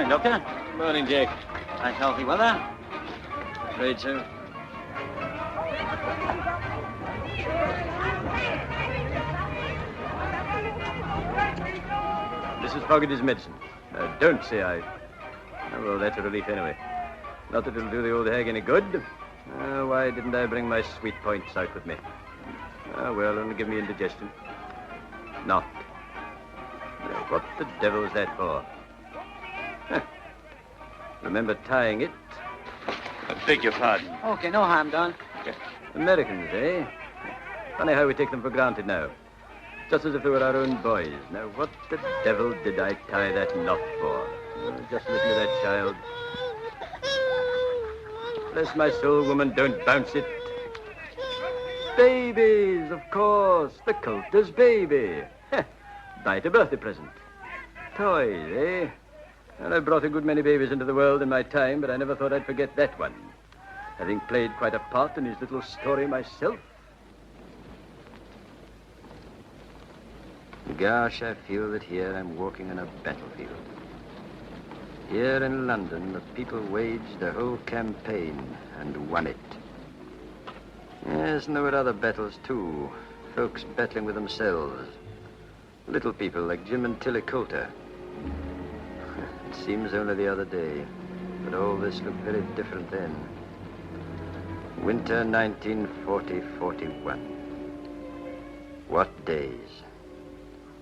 Morning, Doctor. Morning, Jake. Nice healthy weather. Afraid so. Mrs. Fogarty's medicine. Don't say I... Oh, well, that's a relief anyway. Not that it'll do the old hag any good. Why didn't I bring my sweet points out with me? Well, it'll give me indigestion. Not. What the devil's that for? Huh. Remember tying it? I beg your pardon. Okay, no harm done. Americans, eh? Funny how we take them for granted now. Just as if they were our own boys. Now, what the devil did I tie that knot for? Just listen to that child. Bless my soul, woman, don't bounce it. Babies, of course. The Coulter's baby. Buy it a birthday present. Toys, eh? And I've brought a good many babies into the world in my time, but I never thought I'd forget that one. Having played quite a part in his little story myself. Gosh, I feel that here I'm walking on a battlefield. Here in London, the people waged a whole campaign and won it. Yes, and there were other battles, too. Folks battling with themselves. Little people like Jim and Tilly Coulter. It seems only the other day, but all this looked very different then. Winter 1940-41. What days.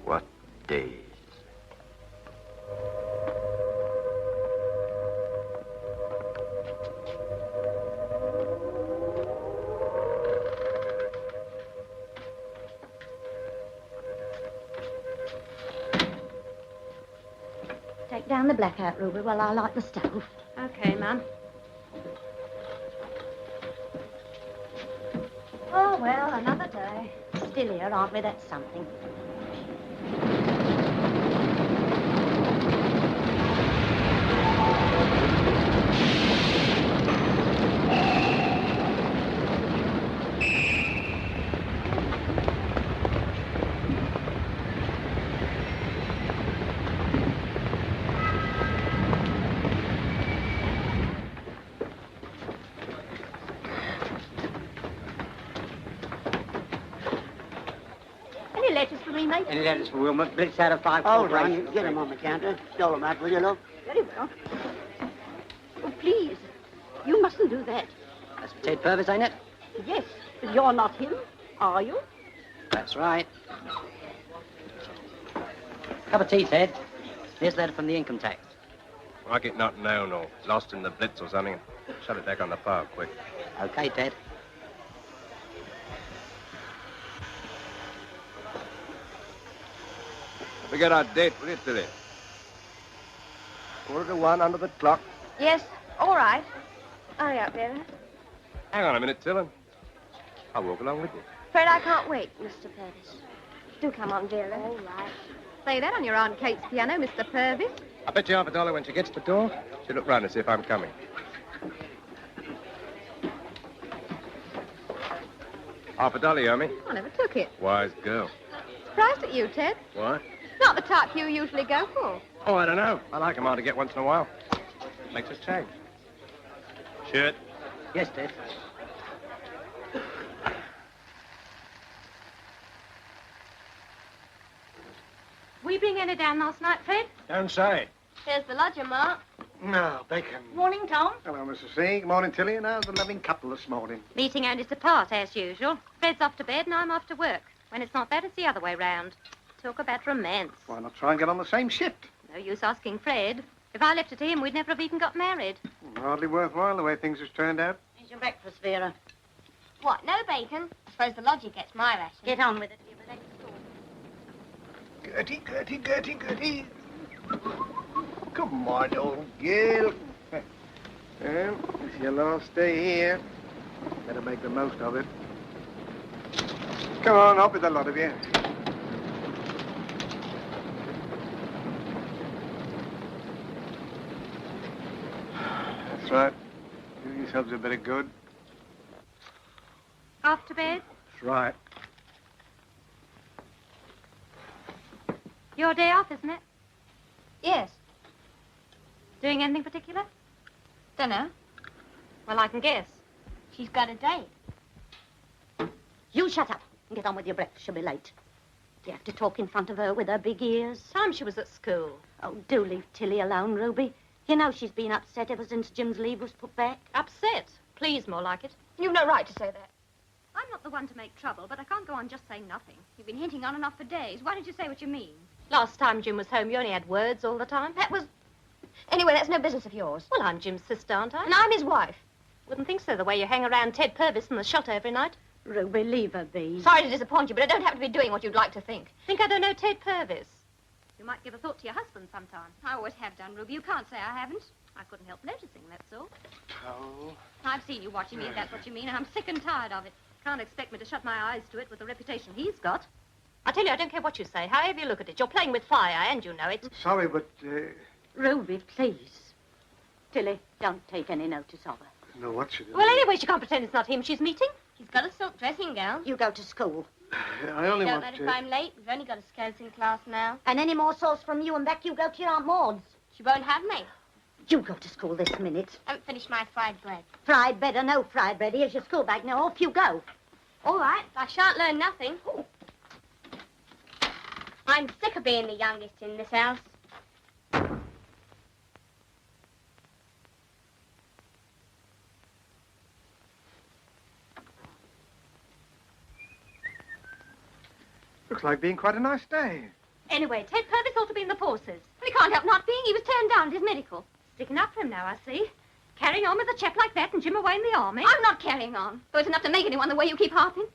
What days. Take down the blackout, Ruby, while I light the stove. Okay, Mum. Oh, well, another day. Still here, aren't we? That's something. Any letters for Wilma? Blitz out of 5. Hold on, you get him on the counter. Dole him out, will you, love? Very well. Oh, please. You mustn't do that. That's Ted Purvis, ain't it? Yes, but you're not him, are you? That's right. Cup of tea, Ted. Here's a letter from the income tax. I get nothing now, no. Lost in the blitz or something. Shut it back on the power, quick. Okay, Ted. Forget our date, will you, Tilly? 1:45 under the clock. Yes, all right. Hurry up, Vera. Hang on a minute, Tilly. I'll walk along with you. Afraid I can't wait, Mr. Purvis. Do come on, Vera. All right. Play that on your Aunt Kate's piano, Mr. Purvis. I'll bet you $50 when she gets to the door. She'll look round and see if I'm coming. $50, you owe me? I never took it. Wise girl. Surprised at you, Ted. What? Not the type you usually go for. Oh, I don't know. I like 'em hard to get once in a while. Makes us change. Shirt. Yes, Ted. We bring Anna down last night, Fred? Don't say. Here's the lodger, Mark. No, Bacon. Morning, Tom. Hello, Mrs. C. Good morning, Tilly. And how's the loving couple this morning? Meeting only to part, as usual. Fred's off to bed and I'm off to work. When it's not that, it's the other way round. Talk about romance. Why not try and get on the same ship? No use asking Fred. If I left it to him, we'd never have even got married. Hardly worthwhile the way things have turned out. Here's your breakfast, Vera. What, no bacon? I suppose the lodger gets my ration. Get on with it. Give it extra. Gertie, Gertie, Gertie, Gertie. Come on, old girl. Well, it's your last day here. Better make the most of it. Come on, up with the lot of you. That's right. Do yourselves a bit of good. Off to bed? That's right. Your day off, isn't it? Yes. Doing anything particular? Dunno. Well, I can guess. She's got a date. You shut up and get on with your breakfast. She'll be late. Do you have to talk in front of her with her big ears? Time she was at school. Oh, do leave Tilly alone, Ruby. You know she's been upset ever since Jim's leave was put back. Upset. Please, more like it. You've no right to say that. I'm not the one to make trouble, but I can't go on just saying nothing. You've been hinting on and off for days. Why don't you say what you mean? Last time Jim was home, you only had words all the time. That was... Anyway, that's no business of yours. Well, I'm Jim's sister, aren't I? And I'm his wife. Wouldn't think so, the way you hang around Ted Purvis and the shot every night. Ruby, leave her be. Sorry to disappoint you, but I don't happen to be doing what you'd like to think. Think I don't know Ted Purvis? You might give a thought to your husband sometime. I always have done, Ruby. You can't say I haven't. I couldn't help noticing, that's all. Oh. I've seen you watching me, if that's what you mean, and I'm sick and tired of it. Can't expect me to shut my eyes to it with the reputation he's got. I tell you, I don't care what you say. However you look at it, you're playing with fire, and you know it. Sorry, but, Ruby, please. Tilly, don't take any notice of her. no, what should Well, anyway, she can't pretend it's not him she's meeting. He's got a silk dressing gown. You go to school. I only Don't want let if I'm late. We've only got a skeleton class now. And any more sauce from you and Beck, you go to your Aunt Maud's. She won't have me. You go to school this minute. I haven't finished my fried bread. Fried bread or no fried bread, here's your school bag. Now off you go. All right, I shan't learn nothing. I'm sick of being the youngest in this house. Looks like being quite a nice day. Anyway, Ted Purvis ought to be in the forces. Well, he can't help not being. He was turned down at his medical. Sticking up for him now, I see. Carrying on with a chap like that and Jim away in the army. I'm not carrying on. Though it's enough to make anyone the way you keep harping.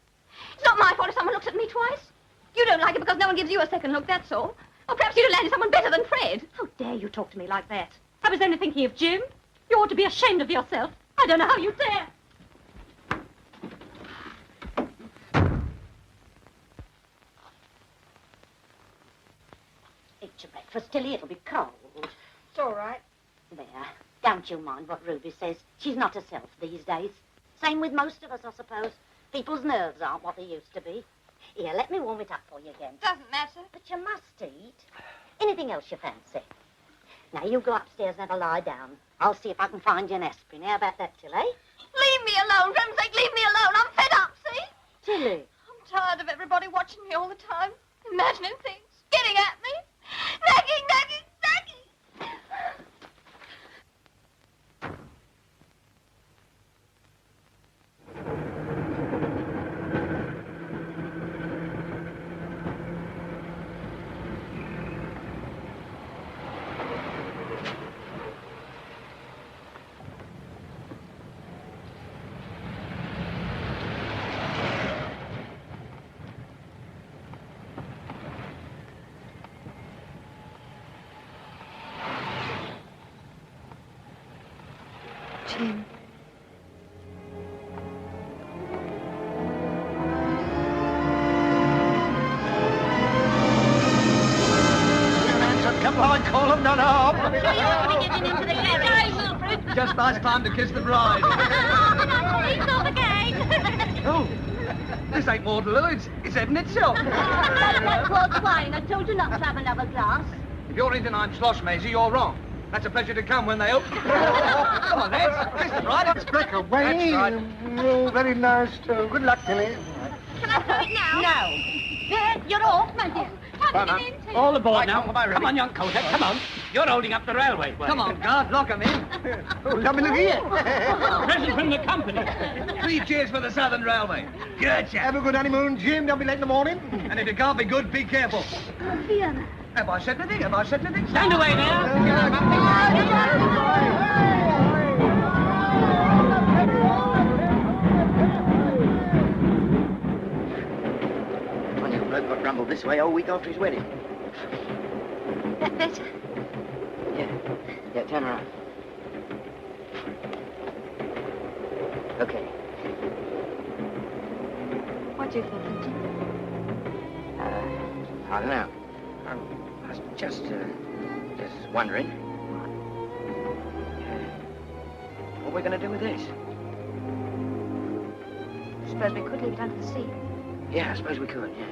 It's not my fault if someone looks at me twice. You don't like it because no one gives you a second look, that's all. Or perhaps you'd have landed someone better than Fred. How dare you talk to me like that? I was only thinking of Jim. You ought to be ashamed of yourself. I don't know how you dare. Eat your breakfast, Tilly. It'll be cold. It's all right. There. Don't you mind what Ruby says. She's not herself these days. Same with most of us, I suppose. People's nerves aren't what they used to be. Here, let me warm it up for you again. Doesn't matter. But you must eat. Anything else you fancy? Now, you go upstairs and have a lie down. I'll see if I can find you an aspirin. How about that, Tilly? Leave me alone. For heaven's sake, leave me alone. I'm fed up, see? Tilly. I'm tired of everybody watching me all the time. Imagining things. Getting at me. Nagging, nagging, nagging. Jim. Come on, call them none off. So you're going to get him into the carriage. Just nice time to kiss the bride. He's not the gate. Oh, this ain't Waterloo, it's heading itself. That port wine. I told you not to have another glass. If you're thinking I'm slosh, Maisie, you're wrong. That's a pleasure to come when they open. Come on, lads, kiss the bride. Let's break away. That's right. Oh, very nice, too. Good luck, Tilly. Can I do it now? No. There, you're off, my dear. Come on, in, Tilly. All aboard now. Come on, young Cossack, come on. You're holding up the railway. Come on, guard, lock 'em in. Oh, let me look here. Present from the company. 3 cheers for the Southern Railway. Good chap. Have a good honeymoon, Jim. Don't be late in the morning. And if you can't be good, be careful. Vienna. Have I said anything? Have I said anything? Stand away now. Funny old bloke got rumbled this way a whole week after his wedding. That better? Yeah, turn around. Okay. What do you think, Jim? I don't know. I was just wondering. What are we going to do with this? Suppose we could leave it under the seat. Yeah, I suppose we could, yeah.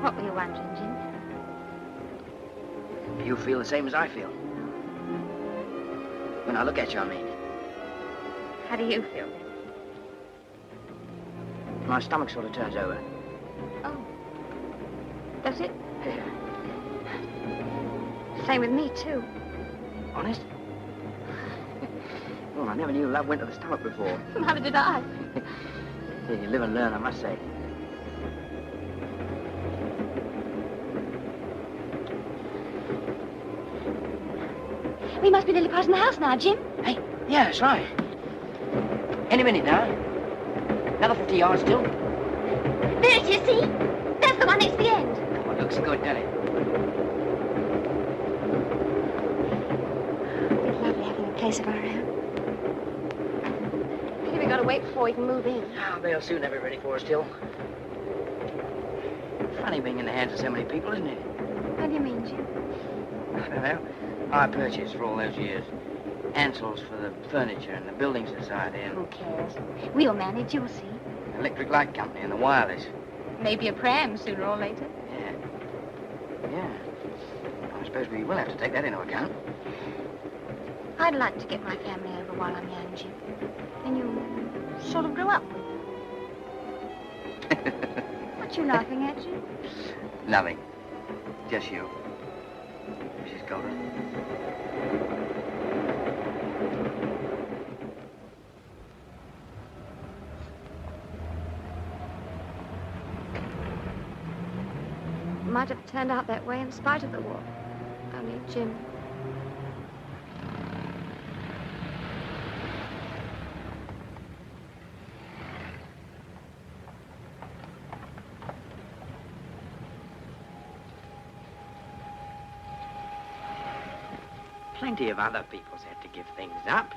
What were you wondering, Jim? You feel the same as I feel. When I look at you, I mean. How do you feel then? My stomach sort of turns over. Oh. Does it? Yeah. Same with me, too. Honest? Well, I never knew love went to the stomach before. Neither did I. Yeah, you live and learn, I must say. We must be nearly passing the house now, Jim. Hey, yeah, that's right. Any minute now. Another 50 yards still. There it is, see? That's the one next to the end. Oh, it looks good, doesn't it? It's lovely having a place of our own. Pity we gotta wait before we can move in. Oh, they'll soon have it ready for us, still. Funny being in the hands of so many people, isn't it? How do you mean, Jim? I don't know. I purchased for all those years. Ansels for the furniture and the building society and Who cares? We'll manage, you'll see. the electric light company and the wireless. Maybe a pram sooner or later. Yeah. Yeah. I suppose we will have to take that into account. I'd like to get my family over while I'm young, Jim. Then you sort of grow up with them. What you laughing at, Jim? Nothing. Just you. Mrs. Calder. Might have turned out that way in spite of the war. Only Jim. Plenty of other people's had to give things up.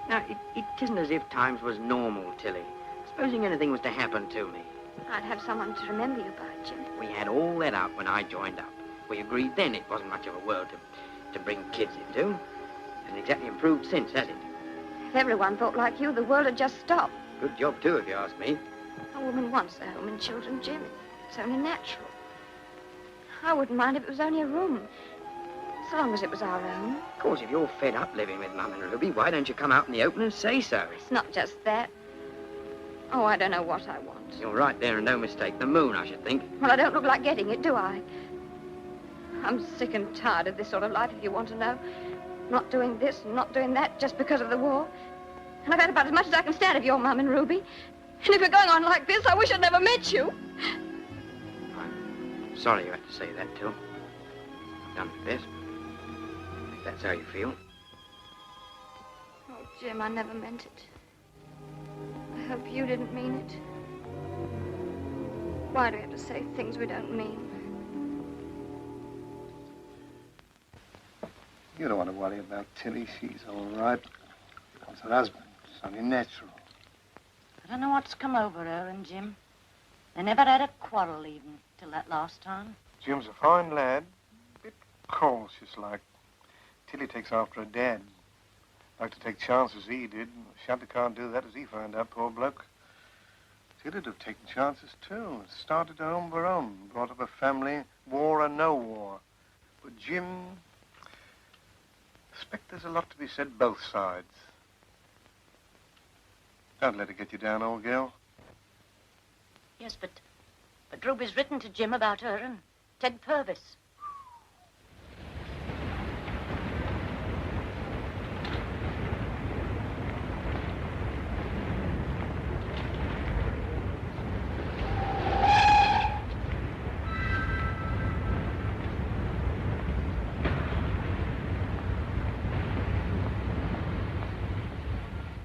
Now, it isn't as if times was normal, Tilly. Supposing anything was to happen to me. I'd have someone to remember you by, Jim. We had all that up when I joined up. We agreed then it wasn't much of a world to bring kids into. Hasn't exactly improved since, has it? If everyone thought like you, the world would just stop. Good job, too, if you ask me. A woman wants a home and children, Jim. It's only natural. I wouldn't mind if it was only a room. So long as it was our own. Of course, if you're fed up living with Mum and Ruby, why don't you come out in the open and say so? It's not just that. Oh, I don't know what I want. You're right there and no mistake. The moon, I should think. Well, I don't look like getting it, do I? I'm sick and tired of this sort of life, if you want to know. Not doing this and not doing that just because of the war. And I've had about as much as I can stand of your Mum and Ruby. And if you're going on like this, I wish I'd never met you. I'm sorry you had to say that, Till. I've done my best. If that's how you feel. Oh, Jim, I never meant it. I hope you didn't mean it. Why do we have to say things we don't mean? You don't want to worry about Tilly. She's all right. Wants her husband. It's only natural. I don't know what's come over her and Jim. They never had a quarrel even till that last time. Jim's a fine lad. A bit cautious like. Tilly takes after her dad. Like to take chances he did. Shanta can't do that as he found out, poor bloke. Tilly'd have taken chances too. Started her home of her own. Brought up a family, war or no war. But Jim... I suspect there's a lot to be said both sides. Don't let it get you down, old girl. Yes, but Ruby's written to Jim about her and Ted Purvis.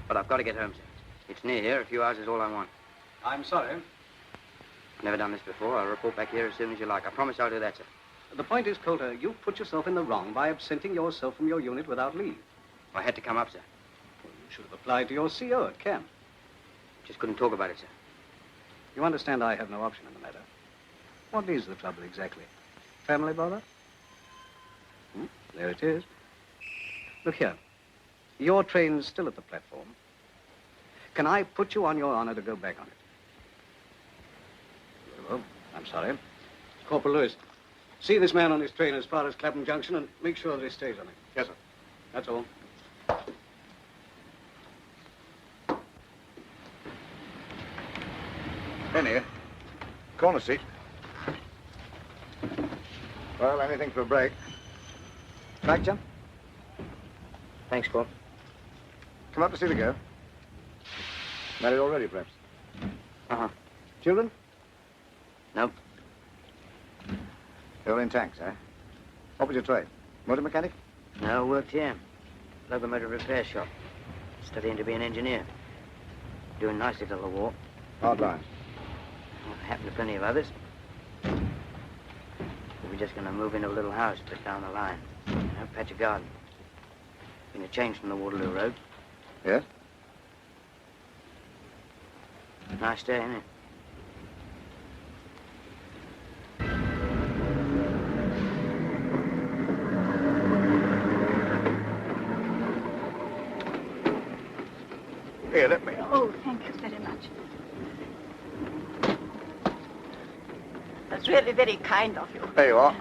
But I've got to get home, sir. It's near here. A few hours is all I want. I'm sorry. I've never done this before. I'll report back here as soon as you like. I promise I'll do that, sir. The point is, Coulter, you've put yourself in the wrong by absenting yourself from your unit without leave. I had to come up, sir. Well, you should have applied to your CO at camp. Just couldn't talk about it, sir. You understand I have no option in the matter. What is the trouble exactly? Family bother? There it is. Look here. Your train's still at the platform. Can I put you on your honor to go back on it? Very well. I'm sorry. Corporal Lewis, see this man on his train as far as Clapham Junction and make sure that he stays on it. Yes, sir. That's all. corner seat. Well, anything for a break. Back, Jim? Thanks, Paul. Come up to see the girl. Married already, perhaps? Uh-huh. Children? Nope. You're in tanks, eh? What was your trade? Motor mechanic? No, worked here. Locomotive repair shop. Studying to be an engineer. Doing nicely till the war. Hard lines. Well, happened to plenty of others. We were just going to move into a little house just down the line. A patch of garden. Been a change from the Waterloo road. Yes? Nice day, isn't it? Here, let me. Oh, thank you very much. That's really very kind of you. There you are.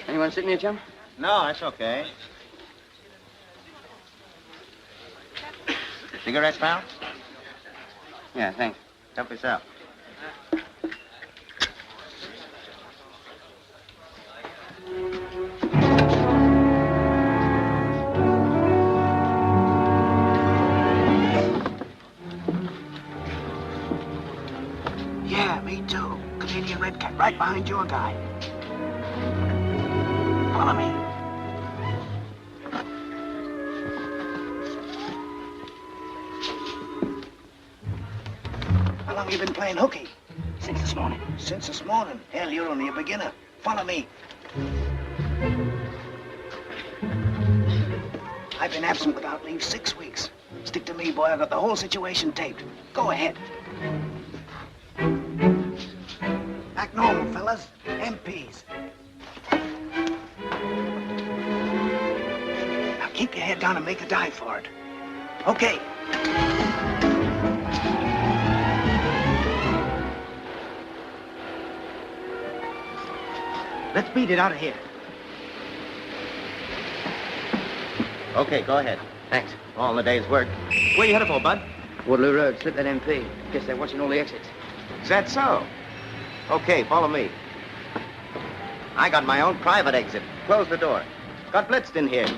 Anyone sitting here, chum? No, that's okay. Cigarettes, pal? Yeah, thanks. Help yourself. Yeah, me too. Canadian Red Cap, right behind your guy. Follow me. How long you been playing hooky? Since this morning. Since this morning. Hell, you're only a beginner. Follow me. I've been absent without leave 6 weeks. Stick to me, boy. I got the whole situation taped. Go ahead. Act normal, fellas. MPs. Now keep your head down and make a dive for it. Okay. Let's beat it out of here. Okay, go ahead. Thanks. All in the day's work. Where you headed for, bud? Waterloo Road. Slip that MP. Guess they're watching all the exits. Is that so? Okay, follow me. I got my own private exit. Close the door. Got blitzed in here.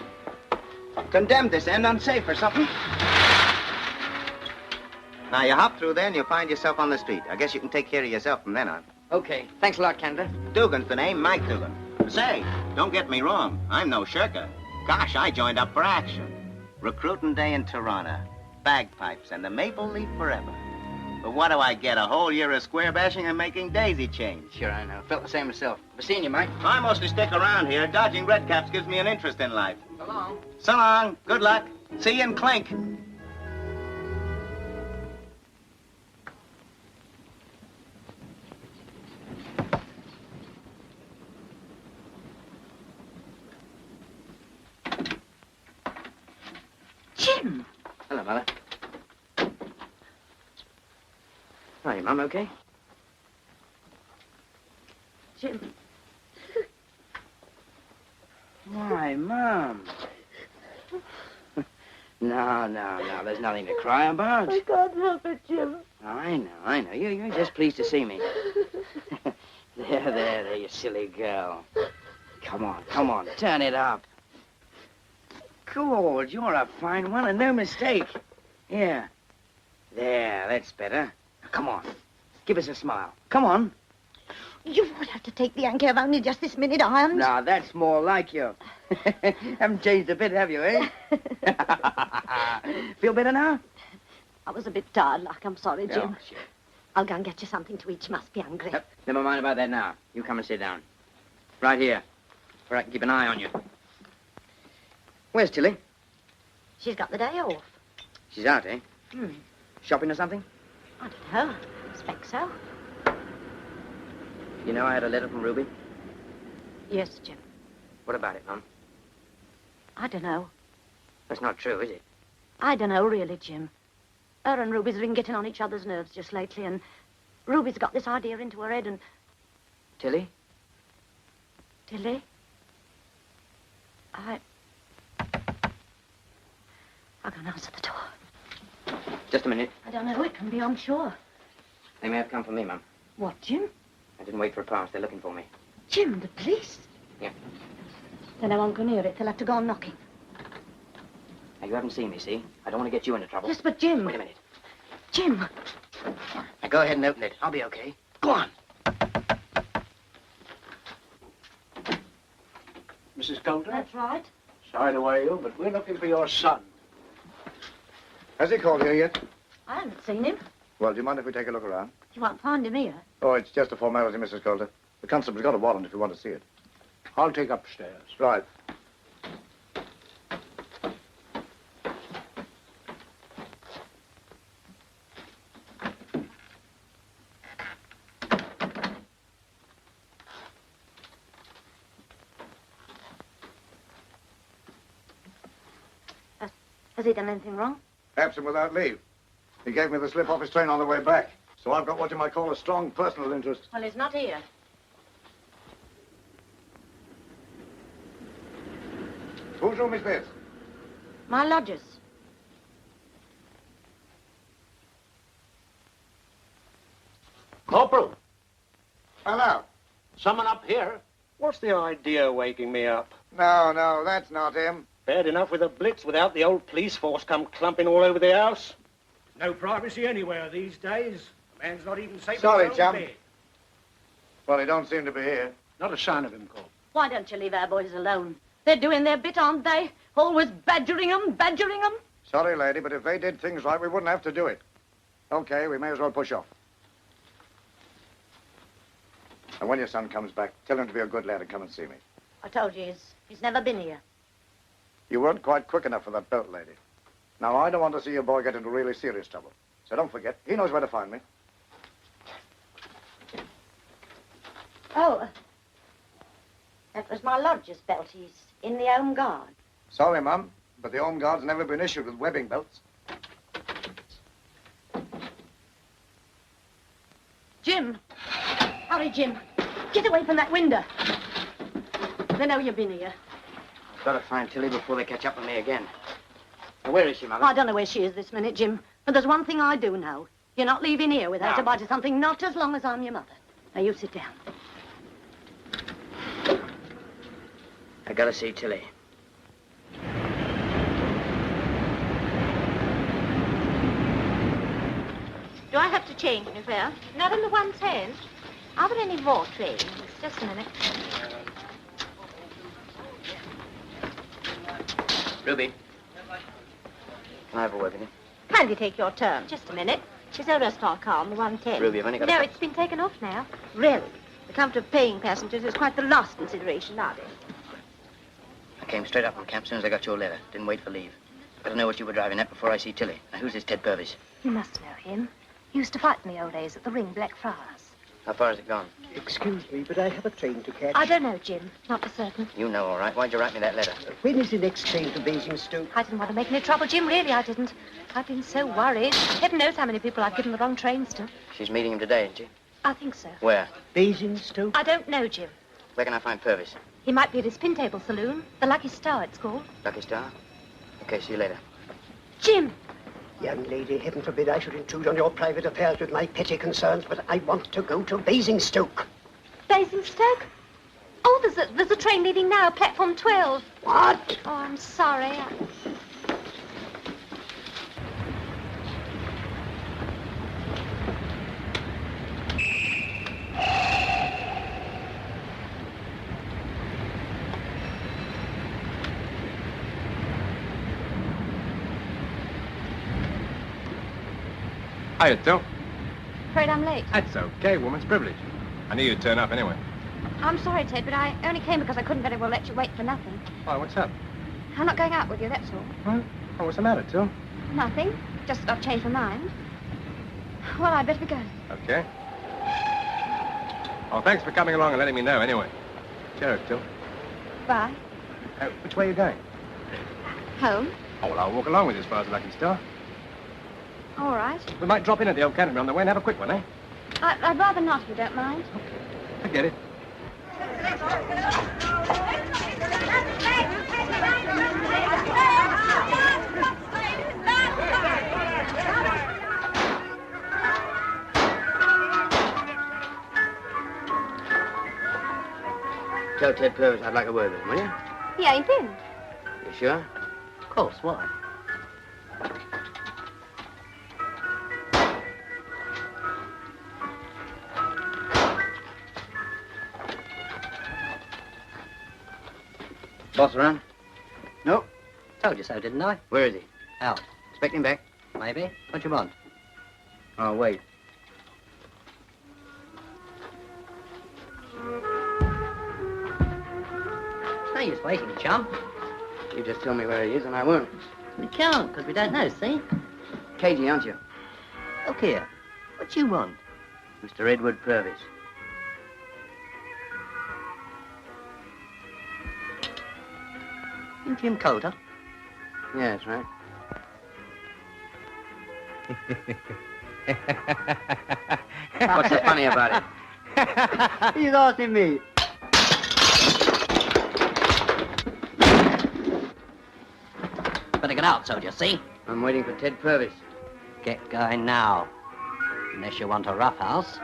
Condemned this end, unsafe or something. Now, you hop through there and you'll find yourself on the street. I guess you can take care of yourself from then on. Okay. Thanks a lot, Canada. Dugan's the name, Mike Dugan. Say, don't get me wrong. I'm no shirker. Gosh, I joined up for action. Recruiting day in Toronto. Bagpipes and the maple leaf forever. But what do I get? A whole year of square bashing and making daisy chains. Sure, I know. Felt the same myself. Ever seen you, Mike? I mostly stick around here. Dodging redcaps gives me an interest in life. So long. So long. Good luck. See you in Clink. Jim! Hello, Mother. Are you, Mum, okay? Jim. Why, Mum? No. There's nothing to cry about. I can't help it, Jim. I know. You're just pleased to see me. There, you silly girl. Come on, turn it up. Good, you're a fine one and no mistake. Here. There, that's better. Now, come on, give us a smile. Come on. You won't have to take the anchor of only just this minute, Irons. Now, that's more like you. Haven't changed a bit, have you, eh? Feel better now? I was a bit tired, like. I'm sorry, Jim. Oh, sure. I'll go and get you something to eat. You must be hungry. Never mind about that now. You come and sit down. Right here, where I can keep an eye on you. Where's Tilly? She's got the day off. She's out, eh? Hmm. Shopping or something? I don't know. I expect so. You know I had a letter from Ruby? Yes, Jim. What about it, Mum? I don't know. That's not true, is it? I don't know, really, Jim. Her and Ruby's been getting on each other's nerves just lately, and Ruby's got this idea into her head, and... Tilly? Tilly? I'll go and answer the door. Just a minute. I don't know who it can be, I'm sure. They may have come for me, Mum. What, Jim? I didn't wait for a pass. They're looking for me. Jim, the police? Yeah. Then I won't go near it. They'll have to go on knocking. Now, you haven't seen me, see? I don't want to get you into trouble. Yes, but Jim... Wait a minute. Jim! Now, go ahead and open it. I'll be okay. Go on. Mrs. Coulter? That's right. Sorry to worry you, but we're looking for your son. Has he called here yet? I haven't seen him. Well, do you mind if we take a look around? You won't find him here. Oh, it's just a formality, Mrs. Coulter. The constable's got a warrant if you want to see it. I'll take upstairs. Right. Has he done anything wrong? Absent without leave. He gave me the slip off his train on the way back. So I've got what you might call a strong personal interest. Well, he's not here. Whose room is this? My lodger's. Corporal, Hello. someone up here. What's the idea of waking me up? No, that's not him. Bad enough with a blitz without the old police force come clumping all over the house. No privacy anywhere these days. A man's not even safe Sorry, in his own chum. bed. Well, he don't seem to be here. Not a sign of him, Corporal. Why don't you leave our boys alone? They're doing their bit, aren't they? Always badgering them. Sorry, lady, but if they did things right, we wouldn't have to do it. Okay, we may as well push off. And when your son comes back, tell him to be a good lad and come and see me. I told you, he's never been here. You weren't quite quick enough for that belt, lady. Now, I don't want to see your boy get into really serious trouble. So don't forget, he knows where to find me. Oh, that was my lodger's belt. He's in the Home Guard. Sorry, Mum, but the Home Guard's never been issued with webbing belts. Jim! Hurry, Jim. Get away from that window. They know you've been here. I've got to find Tilly before they catch up with me again. Now, where is she, Mother? I don't know where she is this minute, Jim. But there's one thing I do know. You're not leaving here without No. to buy something, not as long as I'm your mother. Now, you sit down. I got to see Tilly. Do I have to change any fare? Not in the 110. Are there any more trains? Just a minute. Ruby. Can I have a word with you? Kindly take your turn. Just a minute. Is there a restaurant car on the 110? Ruby, I've only got No, a... it's been taken off now. Really? The comfort of paying passengers is quite the last consideration nowadays. I came straight up from camp as soon as I got your letter. Didn't wait for leave. Got to know what you were driving at before I see Tilly. Now, who's this Ted Purvis? You must know him. He used to fight in the old days at the ring, Blackfriars. How far has it gone? Excuse me, but I have a train to catch. I don't know, Jim. Not for certain. You know, all right. Why'd you write me that letter? When is the next train to Basingstoke? I didn't want to make any trouble, Jim. Really, I didn't. I've been so worried. Heaven knows how many people I've given the wrong trains to. She's meeting him today, isn't she? I think so. Where? Basingstoke? I don't know, Jim. Where can I find Purvis? He might be at his pin table saloon. The Lucky Star, it's called. Lucky Star? Okay, see you later. Jim! Young lady, heaven forbid I should intrude on your private affairs with my petty concerns, but I want to go to Basingstoke. Basingstoke? Oh, there's a train leaving now, platform 12. What? Oh, I'm sorry. Hiya, Till. Afraid I'm late. That's okay, woman's privilege. I knew you'd turn up anyway. I'm sorry, Ted, but I only came because I couldn't very well let you wait for nothing. Why, what's up? I'm not going out with you, that's all. What? Oh, what's the matter, Till? Nothing. Just I've changed my mind. Well, I'd better be going. Okay. Oh, thanks for coming along and letting me know anyway. Cheers, Till. Bye. Which way are you going? Home. Oh, well, I'll walk along with you as far as Lucky Star. All right. We might drop in at the old Canterbury on the way and have a quick one, eh? I'd rather not, if you don't mind. Forget it. Tell Ted Purvis I'd like a word with him, will you? He ain't in. You sure? Of course, why? Boss around? No. Told you so, didn't I? Where is he? Out. Expect him back? Maybe. What you want? Oh, wait. It's no use waiting, chum. You just tell me where he is and I won't. We can't, because we don't know, see? Cagey, aren't you? Look here. What you want? Mr. Edward Purvis. You Jim Coulter? Yeah, that's right. What's so funny about it? He's asking me. Better get out, soldier, see? I'm waiting for Ted Purvis. Get going now. Unless you want a rough house.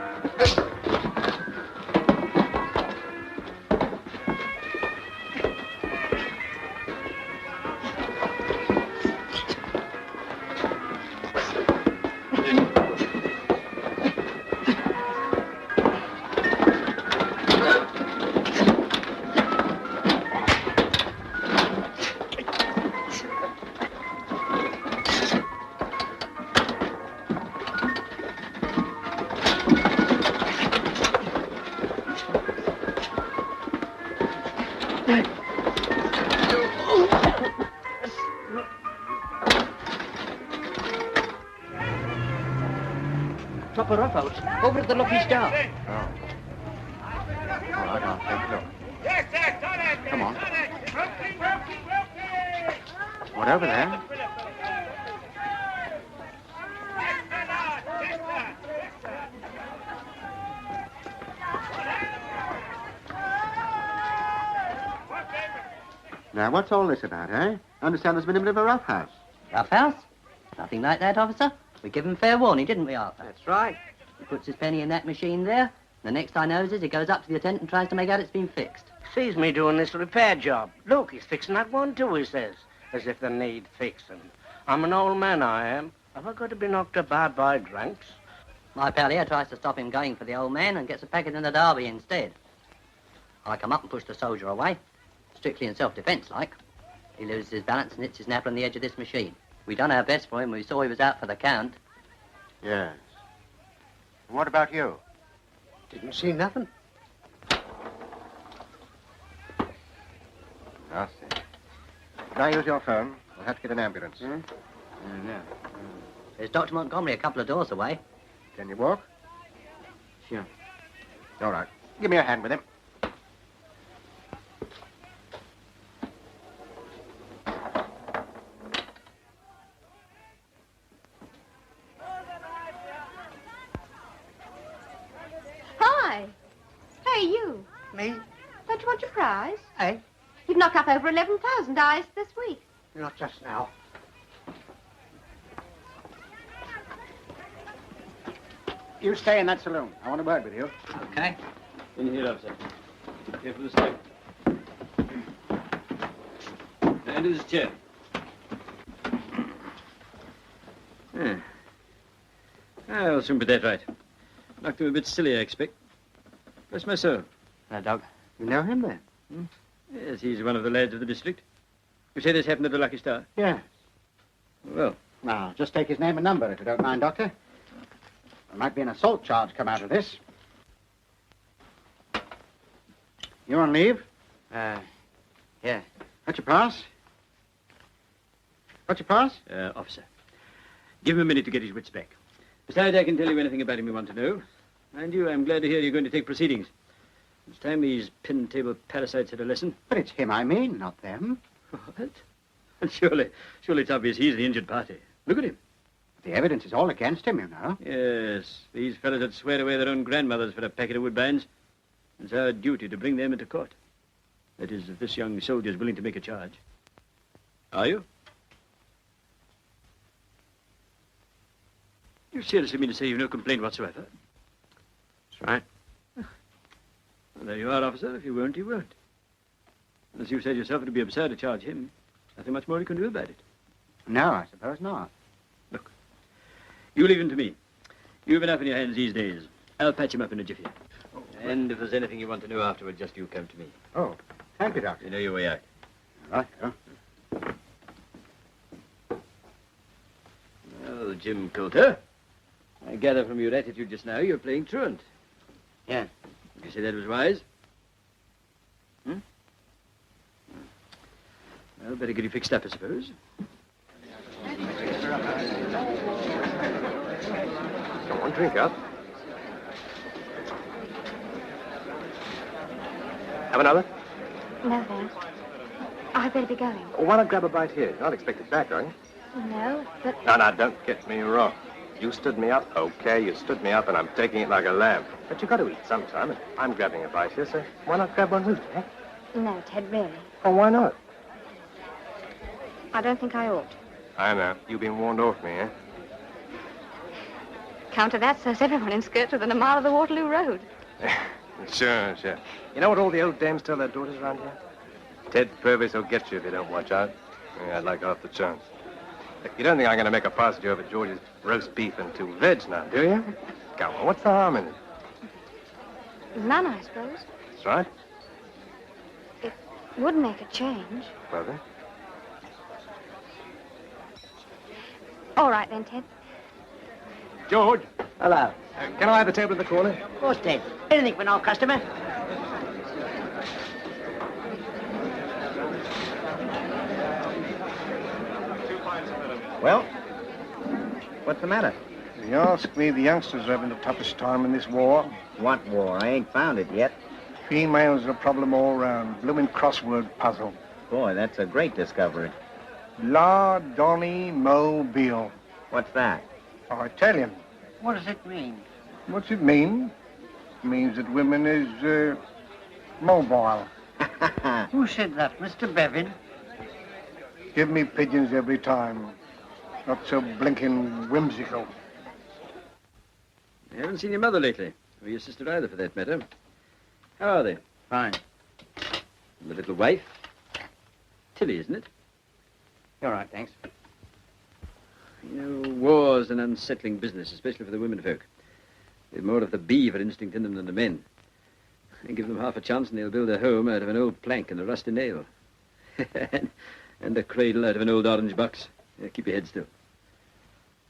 Drop a rough out. Over at the Lucky Star. Oh. All right, I'll take a look. Come on. What, over there? Now, what's all this about, eh? I understand there's been a bit of a rough house. Rough house? Nothing like that, officer. We give him fair warning, didn't we, Arthur? That's right. He puts his penny in that machine there. The next I knows is he goes up to the attendant and tries to make out it's been fixed. Sees me doing this repair job. Look, he's fixing that one too, he says. As if they need fixing. I'm an old man, I am. Have I got to be knocked about by drunks? My pal here tries to stop him going for the old man and gets a packet in the derby instead. I come up and push the soldier away. Strictly in self-defence, like. He loses his balance and hits his napper on the edge of this machine. We done our best for him when we saw he was out for the count. Yes. And what about you? Didn't see nothing. I'll see. Could I use your phone? I'll have to get an ambulance. No. There's Dr. Montgomery a couple of doors away. Can you walk? Sure. All right. Give me a hand with him. Hi. Hey, you. Me? Don't you want your prize? Hey? You've knocked up over 11,000 eyes this week. Not just now. You stay in that saloon. I want a word with you. Okay. In here, officer. Careful of the step. And his chair. Ah. I'll soon put that right. Knocked him a bit silly, I expect. Bless my soul. Now, Doc, you know him then? Yes, he's one of the lads of the district. You say this happened at the Lucky Star? Yes. Well. Now, just take his name and number, if you don't mind, Doctor. There might be an assault charge come out of this. You on leave? Yeah. Got your pass? Got your pass? Officer. Give him a minute to get his wits back. Besides, I can tell you anything about him you want to know. Mind you, I'm glad to hear you're going to take proceedings. It's time these pin-table parasites had a lesson. But it's him I mean, not them. What? And surely it's obvious he's the injured party. Look at him. The evidence is all against him, you know. Yes, these fellows would swear away their own grandmothers for a packet of woodbines. It's our duty to bring them into court. That is, if this young soldier's willing to make a charge. Are you? You seriously mean to say you've no complaint whatsoever? That's right. Well, there you are, officer. If you weren't, you weren't. As you said yourself, it'd be absurd to charge him. Nothing much more you can do about it. No, I suppose not. Look, you leave him to me. You've enough in your hands these days. I'll patch him up in a jiffy. And if there's anything you want to know afterward, just you come to me. Oh, thank you, Doctor. You know your way out. Right, yeah. Well, Jim Coulter, I gather from your attitude just now you're playing truant. Yeah. You say that was wise? Well, better get you fixed up, I suppose. Come on, drink up. Have another? No, thanks. I'd better be going. Well, why not grab a bite here? You're not expected back, are you? No, but... No, don't get me wrong. You stood me up, okay, you stood me up, and I'm taking it like a lamb. But you got to eat sometime, and I'm grabbing a bite here, so why not grab one with me, eh? No, Ted, really. Oh, why not? I don't think I ought. I know. You've been warned off me, eh? Counter that, so's everyone in skirts within a mile of the Waterloo Road. Sure. You know what all the old dames tell their daughters around here? Ted Purvis will get you if you don't watch out. Yeah, I'd like half the chance. Look, you don't think I'm going to make a pass at you over George's roast beef and 2 veg now, do you? Come on, what's the harm in it? None, I suppose. That's right. It would make a change. Well, then. All right, then, Ted. George. Hello. Can I have the table in the corner? Of course, Ted. Anything for no customer. Well, what's the matter? You ask me, the youngsters are having the toughest time in this war. What war? I ain't found it yet. Females are a problem all round. Bloomin' crossword puzzle. Boy, that's a great discovery. La Donny Mobile. What's that? I tell you. What does it mean? What's it mean? It means that women is, mobile. Who said that, Mr. Bevan? Give me pigeons every time. Not so blinking whimsical. I haven't seen your mother lately, or your sister either, for that matter. How are they? Fine. And the little wife? Tilly, isn't it? You're all right, thanks. You know, war's an unsettling business, especially for the women folk. They've more of the beaver instinct in them than the men. You give them half a chance and they'll build a home out of an old plank and a rusty nail. and a cradle out of an old orange box. Yeah, keep your head still.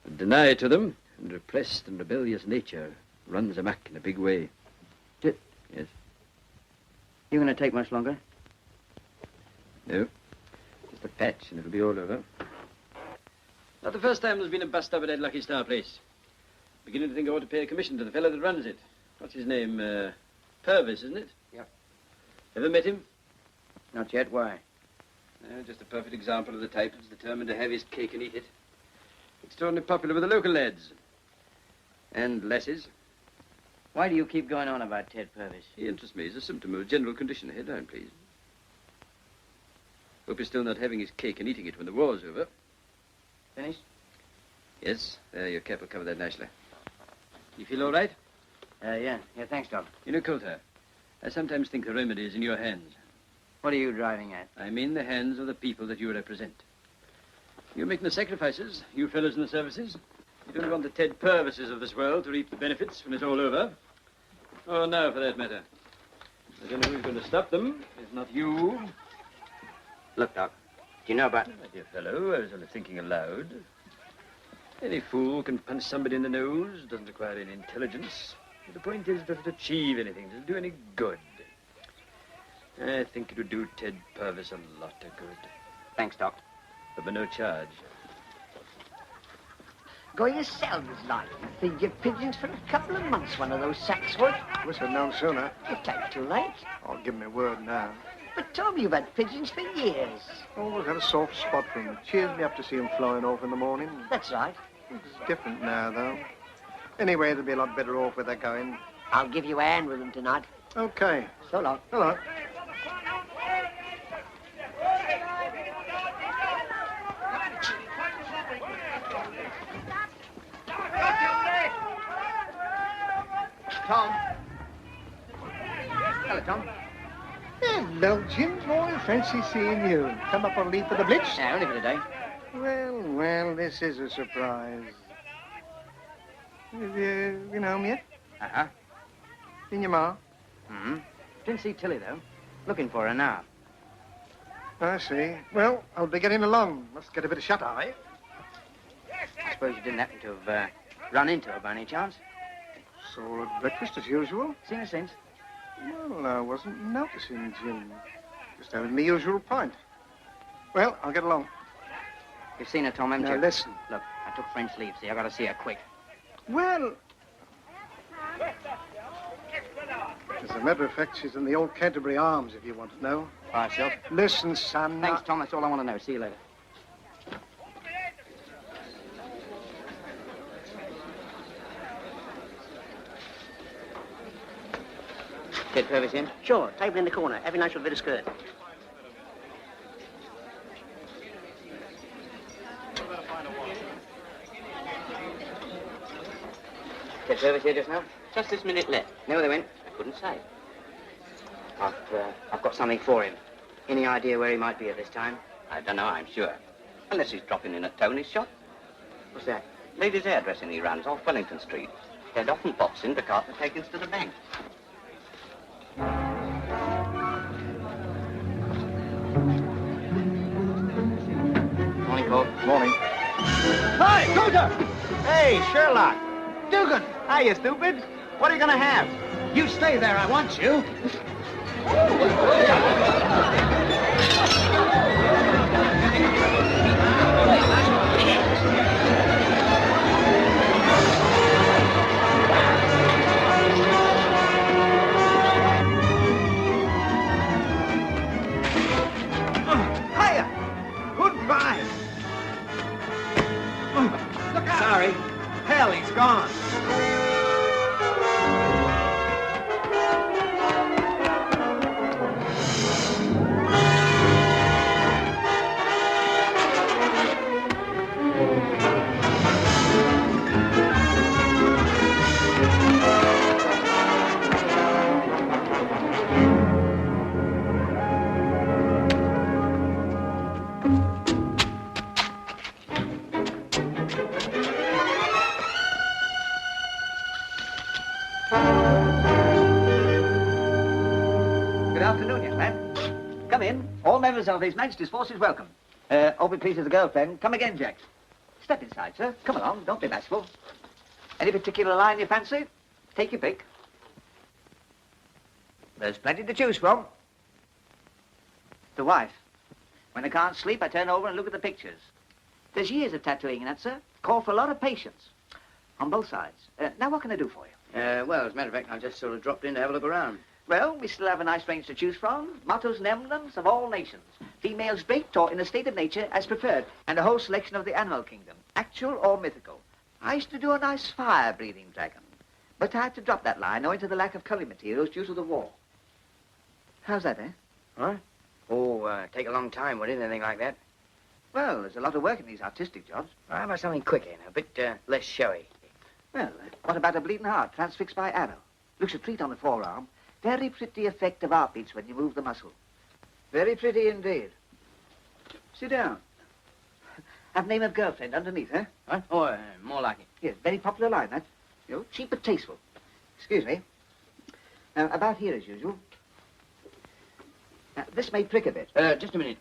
But deny it to them, and repressed and rebellious nature runs amok in a big way. Yes? You going to take much longer? No. Just a patch and it'll be all over. Not the first time there's been a bust up at that Lucky Star place. Beginning to think I ought to pay a commission to the fellow that runs it. What's his name? Purvis, isn't it? Yep. Ever met him? Not yet. Why? Just a perfect example of the type that's determined to have his cake and eat it. Extraordinarily popular with the local lads. And lasses. Why do you keep going on about Ted Purvis? He interests me as a symptom of a general condition. Head down, please. Hope he's still not having his cake and eating it when the war's over. Finished? Yes. There, your cap will cover that nicely. You feel all right? Yeah, thanks, Doc. You know, Coulter, I sometimes think the remedy is in your hands. What are you driving at? I mean the hands of the people that you represent. You're making the sacrifices, you fellows in the services. You don't want the Ted Purvises of this world to reap the benefits when it's all over. Or now, for that matter. I don't know who's going to stop them, if not you. Look, Doc, do you know about... My dear fellow, I was only thinking aloud. Any fool can punch somebody in the nose, doesn't require any intelligence. The point is, does it achieve anything? Does it do any good? I think it would do Ted Purvis a lot of good. Thanks, Doc. But for no charge. Go yourselves, like. Feed your pigeons for a couple of months, one of those sacks would. Wish I'd known sooner. You take too late. Oh, give me a word now. But Tom, you've had pigeons for years. Always had a soft spot for them. It cheers me up to see them flying off in the morning. That's right. It's different now, though. Anyway, they'll be a lot better off where they're going. I'll give you a hand with them tonight. Okay. So long. So long. Tom. Hello, Tom. Hello, Jim. Boy, fancy seeing you. Come up on leave for the Blitz? Yeah, only for today. Well, this is a surprise. Have you been home yet? Uh-huh. Seen your ma? Mm-hmm. Didn't see Tilly, though. Looking for her now. I see. Well, I'll be getting along. Must get a bit of shut-eye. I suppose you didn't happen to have run into her by any chance? Saw her at breakfast, as usual. Seen her since? Well, I wasn't noticing, Jim. Just having the usual pint. Well, I'll get along. You've seen her, Tom, haven't Now, you? listen. Look, I took French leave, see? I got to see her quick. Well... As a matter of fact, she's in the old Canterbury Arms, if you want to know. By herself? Listen, son... Thanks, Tom. That's all I want to know. See you later. Ted Purvis in? Sure. Table in the corner. Have a nice little bit of skirt. Ted Purvis here just now? Just this minute left. Know where they went? I couldn't say. I've got something for him. Any idea where he might be at this time? I don't know, I'm sure. Unless he's dropping in at Tony's shop. What's that? Ladies' hairdressing he runs off Wellington Street. Ted often pops in to cart the takings to the bank. Morning, Colt. Morning. Hi, Coulter! Hey, Sherlock. Dugan! Hiya, stupid. What are you gonna have? You stay there, I want you. Hiya! Goodbye. Look out! Sorry. Hell, he's gone. Good afternoon, young man. Come in. All members of His Majesty's forces welcome. All be pleased as a girlfriend. Come again, Jack. Step inside, sir. Come along. Don't be bashful. Any particular line you fancy? Take your pick. There's plenty to choose from. The wife. When I can't sleep, I turn over and look at the pictures. There's years of tattooing in that, sir. Call for a lot of patience. On both sides. Now, what can I do for you? Well, as a matter of fact, I just sort of dropped in to have a look around. Well, we still have a nice range to choose from. Mottos and emblems of all nations. Females draped or in a state of nature as preferred. And a whole selection of the animal kingdom, actual or mythical. I used to do a nice fire-breathing dragon. But I had to drop that line owing to the lack of curry materials due to the war. How's that, eh? Huh? Oh, take a long time, would it, anything like that? Well, there's a lot of work in these artistic jobs. How about something quicker, a bit less showy? Well, what about a bleeding heart transfixed by arrow? Looks a treat on the forearm. Very pretty effect of heartbeats when you move the muscle. Very pretty indeed. Sit down. Have name of girlfriend underneath, eh? What? Oh, more like it. Yes, very popular line, that. You know, cheap but tasteful. Excuse me. Now, about here as usual. Now, this may prick a bit. Just a minute.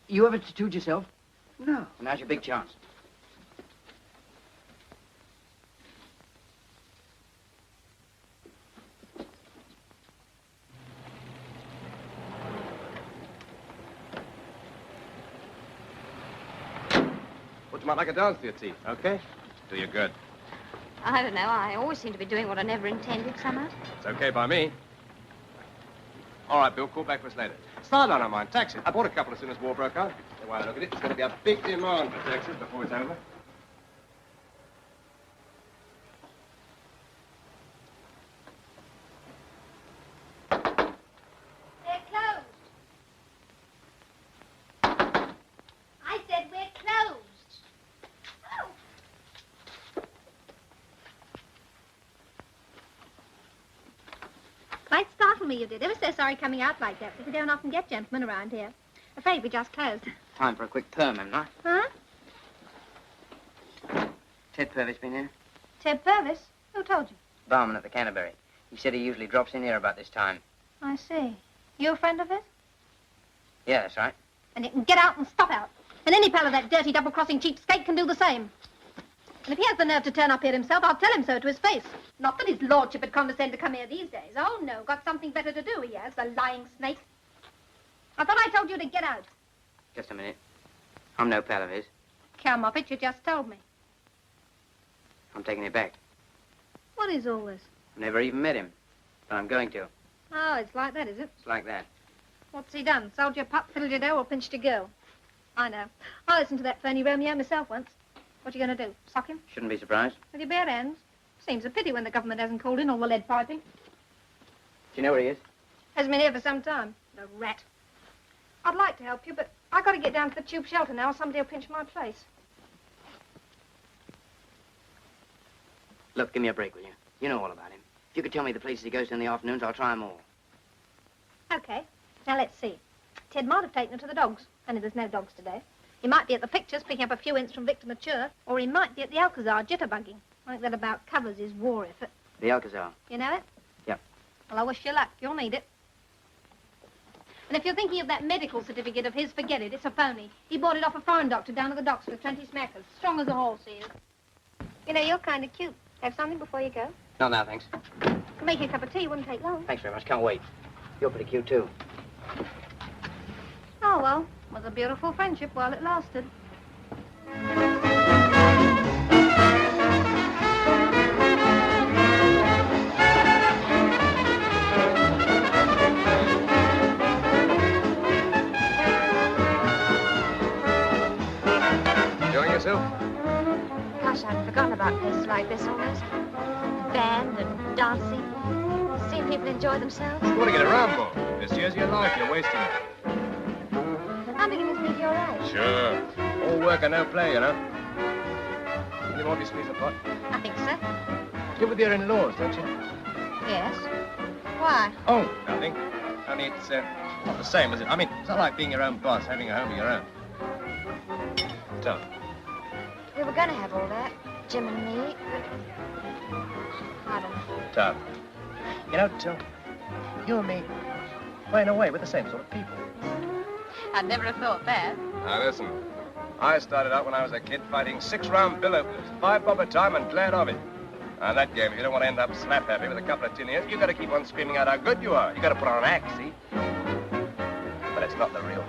You ever tattooed yourself? No. Well, now's your big chance. Put you out like a dance to your teeth, okay? Do you good. I don't know. I always seem to be doing what I never intended somehow. It's okay by me. All right, Bill, call back for us later. Start on, I mind. Taxis. I bought a couple as soon as war broke out. The way I look at it, there's going to be a big demand for taxis before it's over. They're closed. I said we're closed. Quite startled me, you did. Ever so sorry coming out like that, because we don't often get gentlemen around here. Afraid we just closed. Time for a quick perm, am I? Huh? Ted Purvis been here? Ted Purvis? Who told you? Barman at the Canterbury. He said he usually drops in here about this time. I see. You a friend of his? Yeah, that's right. And you can get out and stop out. And any fellow that dirty double-crossing cheapskate can do the same. And if he has the nerve to turn up here himself, I'll tell him so to his face. Not that his lordship would condescend to come here these days. Oh, no, got something better to do, he has, the lying snake. I thought I told you to get out. Just a minute. I'm no pal of his. Come off it, you just told me. I'm taking it back. What is all this? I've never even met him. But I'm going to. Oh, it's like that, is it? It's like that. What's he done? Sold your pup, fiddled your dough, or pinched your girl? I know. I listened to that phony Romeo myself once. What you going to do? Sock him? Shouldn't be surprised. With your bare hands? Seems a pity when the government hasn't called in all the lead piping. Do you know where he is? Hasn't been here for some time. The rat. I'd like to help you, but I got to get down to the tube shelter now, or somebody will pinch my place. Look, give me a break, will you? You know all about him. If you could tell me the places he goes to in the afternoons, I'll try them all. Okay. Now, let's see. Ted might have taken her to the dogs, only there's no dogs today. He might be at the pictures, picking up a few hints from Victor Mature, or he might be at the Alcazar, jitterbugging. I think that about covers his war effort. The Alcazar? You know it? Yep. Well, I wish you luck. You'll need it. And if you're thinking of that medical certificate of his, forget it. It's a phony. He bought it off a foreign doctor down at the docks with 20 smackers. Strong as a horse, he is. You know, you're kind of cute. Have something before you go? Not now, thanks. Make you a cup of tea. Wouldn't take long. Thanks very much. Can't wait. You're pretty cute, too. Oh, well. It was a beautiful friendship while it lasted. Enjoying yourself? Gosh, I'd forgotten about places like this almost. Band and dancing. Seeing people enjoy themselves. You want to get around more. This year's your life. You're wasting it. I'm beginning to think you're right. Sure. All work and no play, you know. You want me to squeeze a pot? I think so. You're with your in-laws, don't you? Yes. Why? Oh, nothing. Only it's not the same, is it? I mean, it's not like being your own boss, having a home of your own. Tough. We were going to have all that, Jim and me, but I don't know. Tough. You know, Till, you and me, well, in a way, we're the same sort of people. I'd never have thought that. Now, listen. I started out when I was a kid fighting 6-round bill openers, 5 bob a time, and glad of it. And that game, if you don't want to end up slap-happy with a couple of tin ears, you got to keep on screaming out how good you are. You got to put on an act, see? But it's not the real me.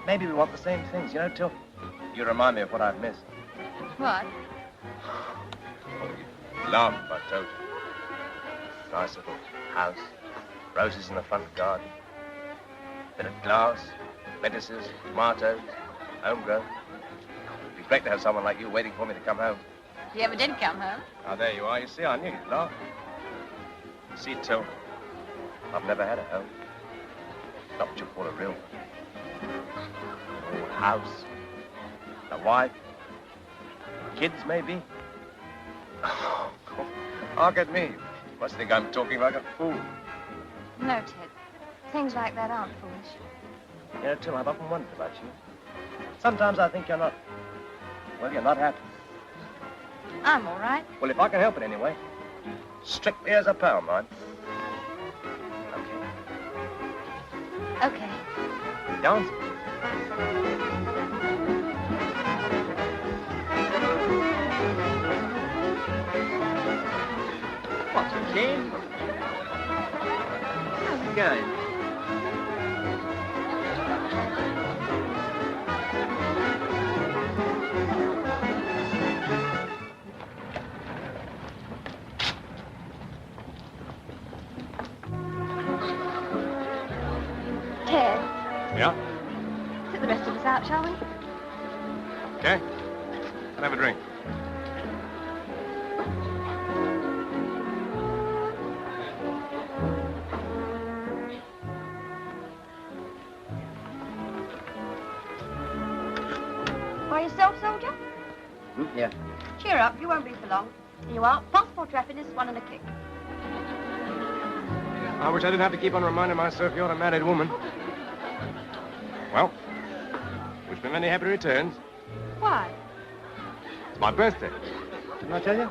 Maybe we want the same things, you know, Till. You remind me of what I've missed. What? Love, I told you. Nice little house, roses in the front garden, bit of glass, lettuces, tomatoes, homegrown. It'd be great to have someone like you waiting for me to come home. You ever did come home? Oh, there you are. You see, I knew you'd laugh. See, Till, I've never had a home. Not what you call a real one. An old house, a wife, kids, maybe. Look at me. Must think I'm talking like a fool. No, Ted. Things like that aren't foolish. Yeah, too. I've often wondered about you. Sometimes I think you're not... Well, you're not happy. I'm all right. Well, if I can help it anyway. Strictly as a pal, mind. Okay. Dance? What's it, kid? How's it going? Ted, Yeah? sit the rest of us out, shall we? Okay. Can I have a drink? By yourself, soldier? Yeah. Cheer up, you won't be for long. Here you are, passport happiness, 1 and a kick. I wish I didn't have to keep on reminding myself you're a married woman. Well, wish me many happy returns. Why? It's my birthday. Didn't I tell you?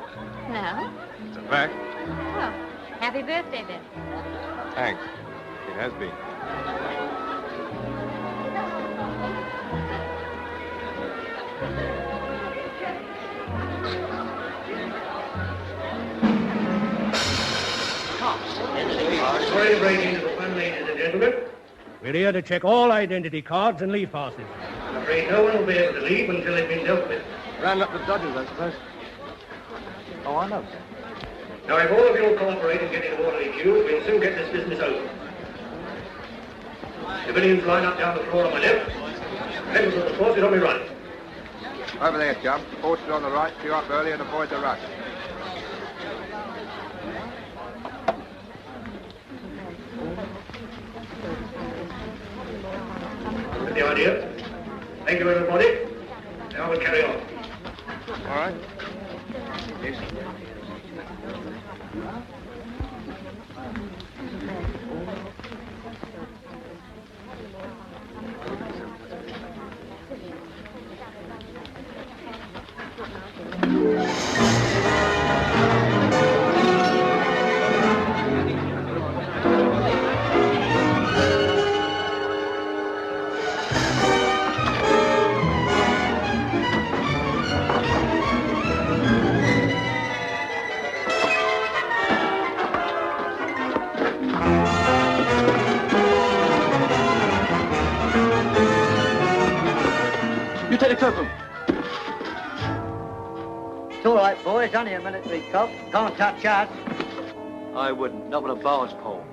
No. It's a fact. Well, happy birthday, then. Thanks. It has been. Sorry to break into the fun, ladies and gentlemen. We're here to check all identity cards and leave passes. I'm afraid no one will be able to leave until they've been dealt with. Round up the dodgers, I suppose. Oh, I know. Now, if all of you will cooperate and get in orderly queues, we'll soon get this business over. Civilians line up down the floor on my left. Members of the force is on my right. Over there, chum. Horses on the right, queue up early and avoid the rush. That's the idea. Thank you, everybody. Now we'll carry on. All right. Yes. You take the curtain. It's all right, boys. Only a military cop. Can't touch us. I wouldn't. Not with a barge pole.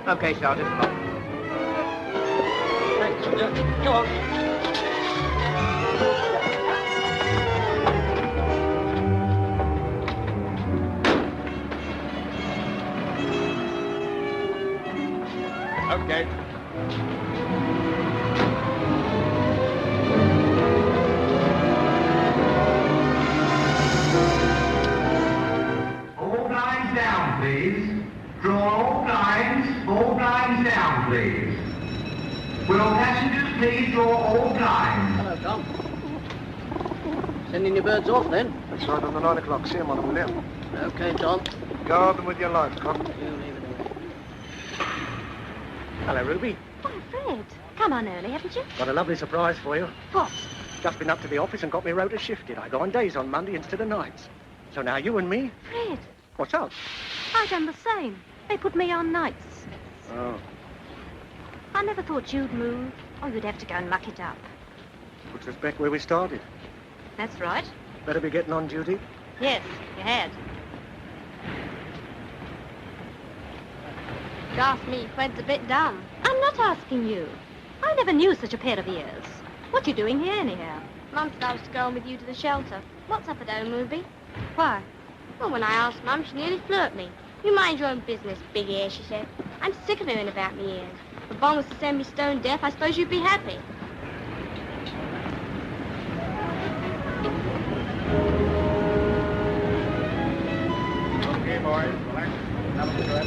Okay, Sergeant. Thanks, Soldier. Go on. Okay. All blinds down, please. Draw all blinds down, please. Will passengers please draw all blinds? Hello, Tom. Sending your birds off, then? That's right, on the 9 o'clock. See him on them, will you? Okay, Tom. Guard them with your lights, Con. You leave it away. Hello, Ruby. Why, Fred, come on early, haven't you? Got a lovely surprise for you. What? Just been up to the office and got me rota shifted. I go on days on Monday instead of nights. So now you and me. Fred, What's up? I done the same. They put me on nights. Oh. I never thought you'd move, or you'd have to go and muck it up. Puts us back where we started. That's right. Better be getting on duty. Yes, you had. You asked me, Fred's a bit dumb. I'm not asking you. I I never knew such a pair of ears. What you doing here, anyhow? Mum said I was to go on with you to the shelter. What's up at home, Ruby? Why? Well, when I asked Mum, she nearly flew at me. You mind your own business, big ear, she said. I'm sick of hearing about me ears. If Bon was to send me stone deaf, I suppose you'd be happy. Okay, boys, relax. Have a cigarette.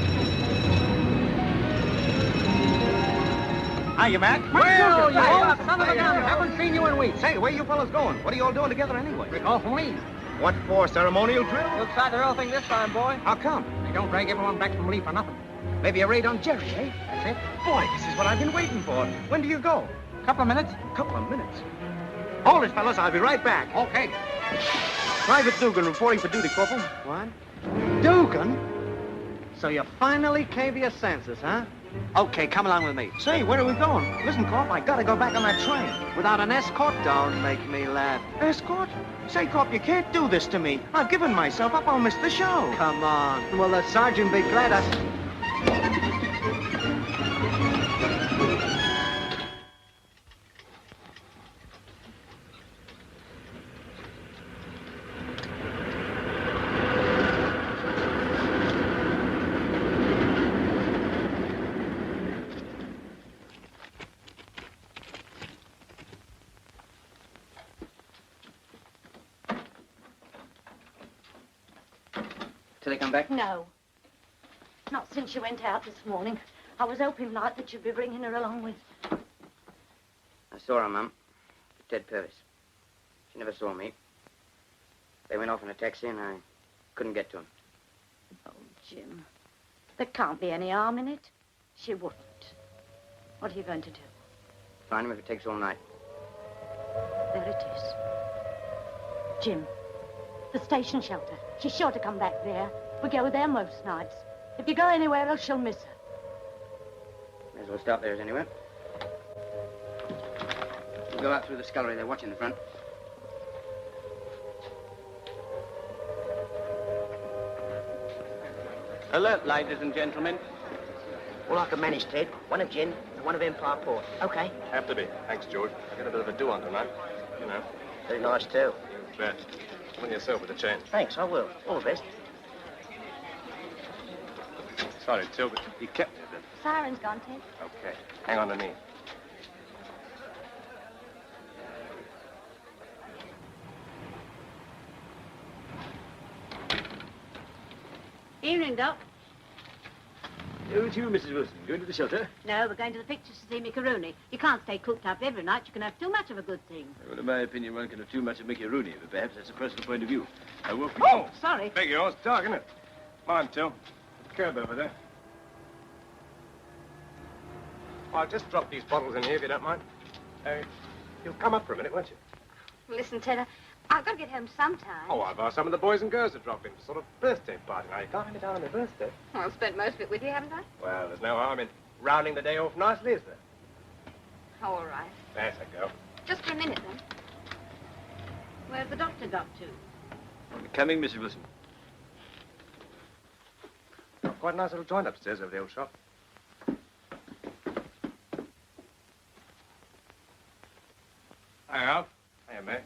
Hiya, Mac. Well, you Hiya. son of a gun. Haven't seen you in weeks. Say, where you fellas going? What are you all doing together anyway? We're off from leave. What for, ceremonial drill? Looks like the real thing this time, boy. How come? They don't drag everyone back from leave for nothing. Maybe a raid on Jerry, eh? That's it. Boy, this is what I've been waiting for. When do you go? Couple of minutes. Couple of minutes. Hold it, fellas. I'll be right back. Okay. Private Dugan reporting for duty, Corporal. What? Dugan? So you finally came to your senses, huh? Okay, come along with me. Say, where are we going? Listen, Corp, I gotta go back on that train. Without an escort? Don't make me laugh. Escort? Say, Corp, you can't do this to me. I've given myself up. I'll miss the show. Come on. Well, the sergeant be glad Till they come back? No. Not since you went out this morning. I was hoping, like, that you'd be bringing her along with... I saw her, Mum. Ted Purvis. She never saw me. They went off in a taxi and I couldn't get to him. Oh, Jim. There can't be any harm in it. She wouldn't. What are you going to do? Find him if it takes all night. There it is. Jim. The station shelter. She's sure to come back there. We go there most nights. If you go anywhere else, she'll miss her. May as well stop there anyway. We'll go out through the scullery. They're watching the front. Alert, ladies and gentlemen. All I can manage, Ted. One of gin and one of Empire Port. Okay? Have to be. Thanks, George. I got a bit of a do on tonight. You know. Very nice, too. You bet. On yourself with the chain. Thanks, I will. All the best. Sorry, Till, but you kept me a bit. Siren's gone, Ted. Okay. Hang on to me. Evening, Doc. Oh, it's you, Mrs. Wilson. Going to the shelter? No, we're going to the pictures to see Mickey. You can't stay cooked up every night. You can have too much of a good thing. Well, in my opinion, one can have too much of Mickey Rooney, but perhaps that's a personal point of view. I won't be... Oh, sorry. Beg yours. Dark, isn't it? Come on, Till. Curb over there. I'll just drop these bottles in here, if you don't mind. You'll come up for a minute, won't you? Listen, Ted, I've got to get home sometime. Oh, I've asked some of the boys and girls to drop in for sort of birthday party. Now, you can't have it down on their birthday. Well, I've spent most of it with you, haven't I? Well, there's no harm in rounding the day off nicely, is there? Oh, all right. There's a go. Just for a minute, then. Where's the doctor got to? Coming, Mrs. Wilson. Got quite a nice little joint upstairs over the old shop. Hi, Alf. Hiya, mate.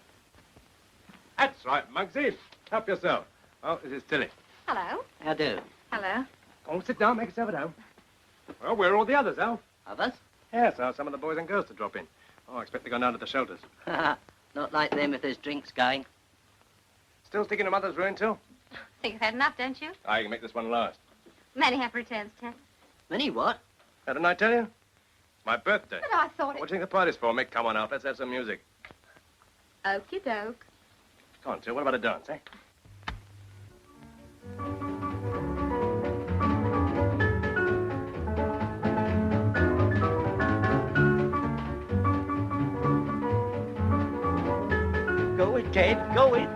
That's right, Muggsy. Help yourself. Oh, this is Tilly. Hello. How do? Hello. Oh, sit down, make yourself at home. Well, where are all the others, Alf? Others? Yes, I asked some of the boys and girls to drop in. Oh, I expect they're going down to the shelters. Not like them if there's drinks going. Still sticking to Mother's ruin, Till? Think you've had enough, don't you? I can make this one last. Many happy returns, Ted. Many what? Didn't I tell you? It's my birthday. But I thought What do you think the party's for, Mick? Come on, Alf. Let's have some music. Okie doke. Come on, Till. What about a dance, eh? Go it, Ted. Go it.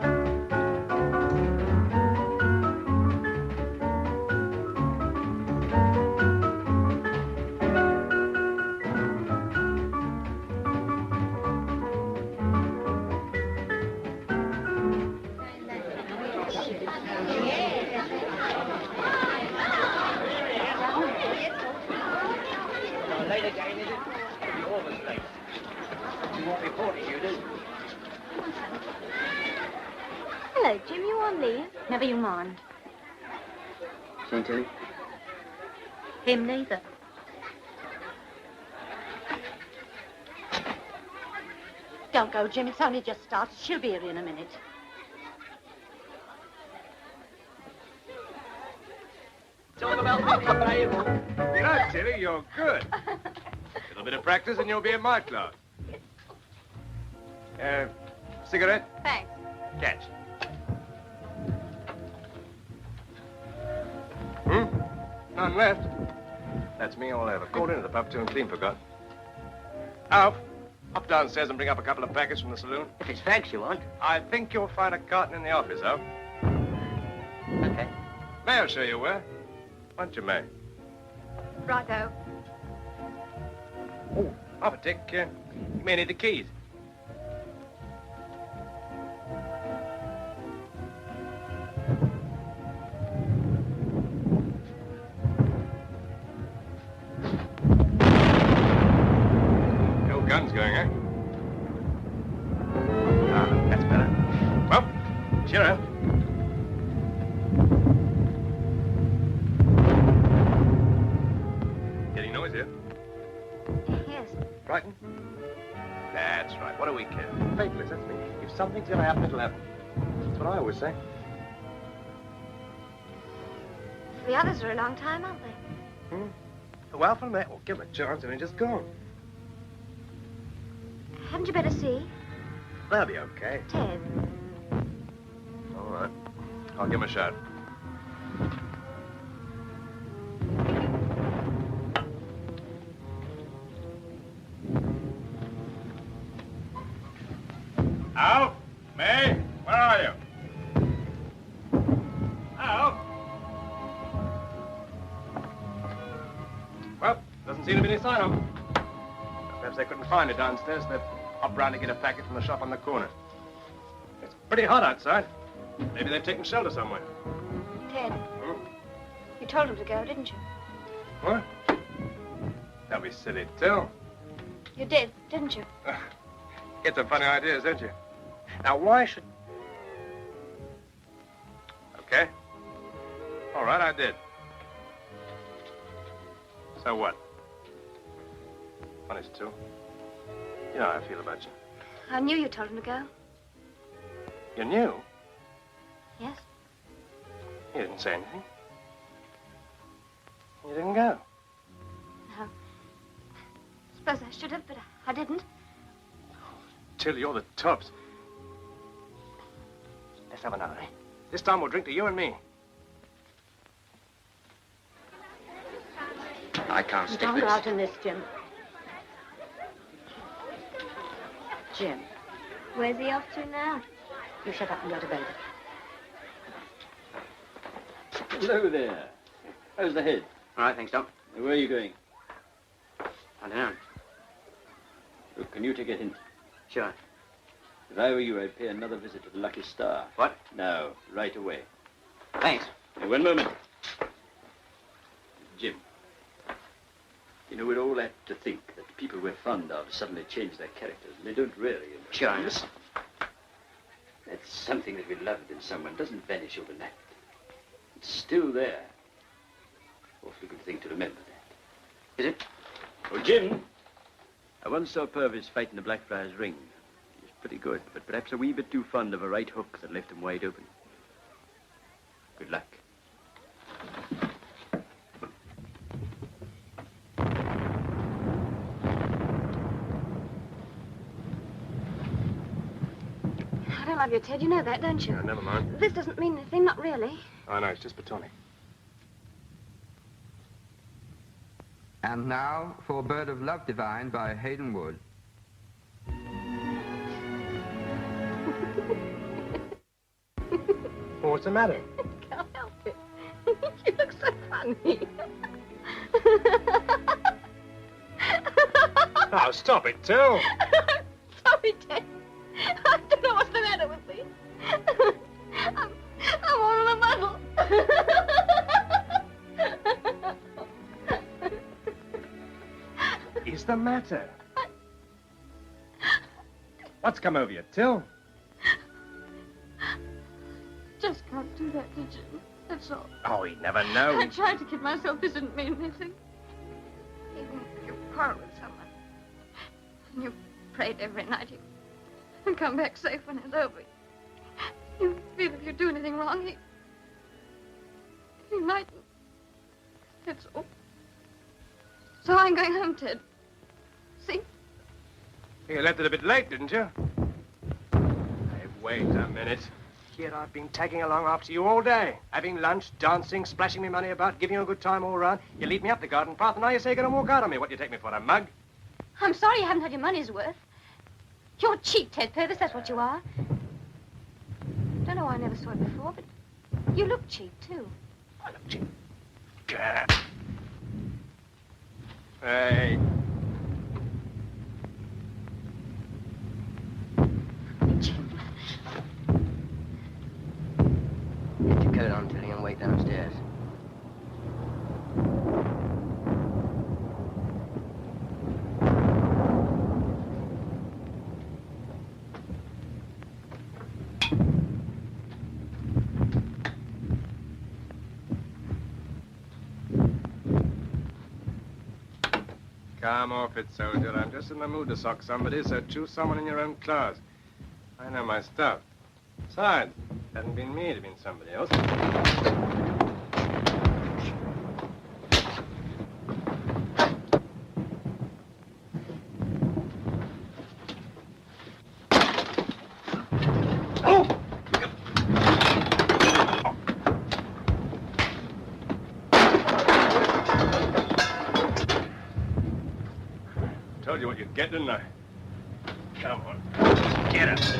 Late again, is it? You're always late. Hello, Jim. You on leave? Never you mind. Seen Tilly? Him neither. Don't go, Jim. It's only just started. She'll be here in a minute. Talk about me, brave. Yeah, Tilly, you're good. A little bit of practice and you'll be in my class. Cigarette? Thanks. Catch. None left. That's me all over. Called into the pub too and clean forgot. Alf, up downstairs and bring up a couple of packets from the saloon. If it's fags you want. I think you'll find a carton in the office, Alf. Okay. May I show you where? Why don't you, May? Righto. Oh, I'll take you may need the keys. No guns going, eh? Ah, that's better. Well, cheer up. Getting noise here. Yes. Frightened? That's right. What do we care? Faithless, that's me. If something's gonna happen, it'll happen. That's what I always say. The others are a long time, aren't they? Well, from that, we'll give them a chance and they're just gone. Hadn't you better see? They'll be okay. Ted. All right. I'll give them a shot. Al? May? Where are you? Al? Well, doesn't seem to be any sign of them. Perhaps they couldn't find it downstairs. They've up round to get a packet from the shop on the corner. It's pretty hot outside. Maybe they've taken shelter somewhere. Ted. You told him to go, didn't you? What? Don't be silly, Till. You did, didn't you? Get some funny ideas, don't you? Now, why should... Okay. All right, I did. So what? Honest, too. You know how I feel about you. I knew you told him to go. You knew? Yes? You didn't say anything. You didn't go. No. Suppose I should have, but I didn't. Till, you're the tops. Let's have another, eh? This time we'll drink to you and me. I can't stick Don't this. go out in this, Jim. Jim. Where's he off to now? You shut up and go to bed. Hello there. How's the head? All right, thanks, Doc. Where are you going? I don't know. Look, can you take a hint? Sure. If I were you, I'd pay another visit to the Lucky Star. What? Now, right away. Thanks. Hey, one moment. Jim. You know, we're all apt to think that people we're fond of suddenly change their characters, and they don't really. Sure, I understand. That's something that we loved in someone doesn't vanish overnight. It's still there. Awfully good thing to remember that. Is it? Oh, Jim. I once saw Purvis fighting the Blackfriars Ring. He was pretty good, but perhaps a wee bit too fond of a right hook that left him wide open. Good luck. I don't love you, Ted. You know that, don't you? Yeah, never mind. This doesn't mean anything, not really. Oh, no, it's just platonic. And now for Bird of Love Divine by Hayden Wood. Well, what's the matter? Can't help it. You look so funny. Oh, stop it, Till. Sorry, Ted. I don't know what's the matter with me. I'm all in a muddle. Is the matter? What's come over you, Till? just can't do that, did you? That's all. Oh, he'd never know. I tried to kid myself this didn't mean anything. Even if you quarrel with someone, and you prayed every night and come back safe when it's over, you feel if you do anything wrong, he mightn't. That's all. So I'm going home, Ted. See? You left it a bit late, didn't you? Hey, wait a minute. Here I've been tagging along after you all day. Having lunch, dancing, splashing me money about, giving you a good time all round. You lead me up the garden path, and now you say you're going to walk out on me. What do you take me for, a mug? I'm sorry you haven't had your money's worth. You're cheap, Ted Purvis, that's what you are. Don't know why I never saw it before, but you look cheap, too. I look cheap. Hey. Get your coat on, Tilly, and wait downstairs. Come off it, soldier. I'm just in the mood to sock somebody, so choose someone in your own class. I know my stuff. Besides, it hadn't been me, it'd been somebody else. Told you what you'd get, didn't I? Come on. Get it.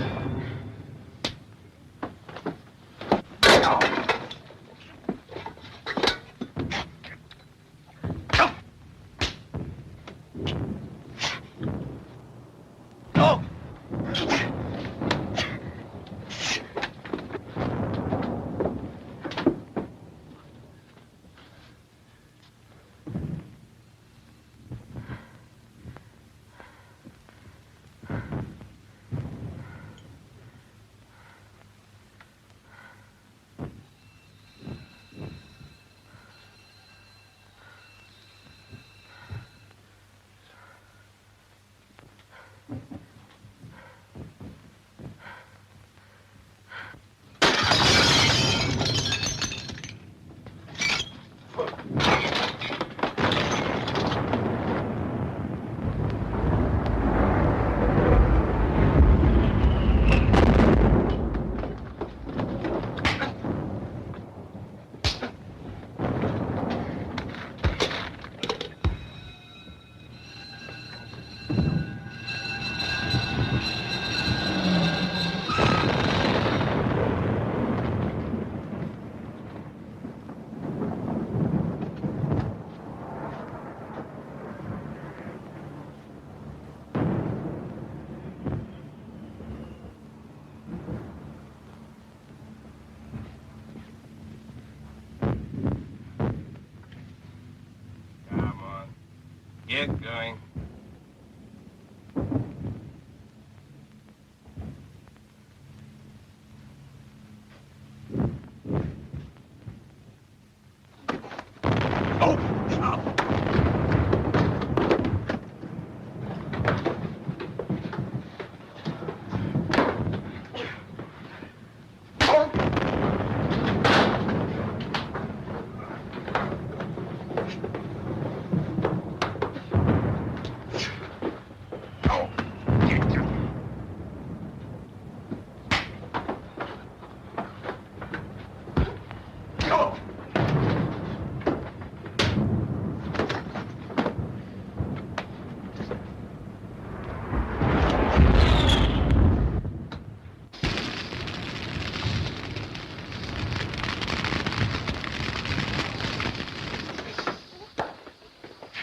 Get going.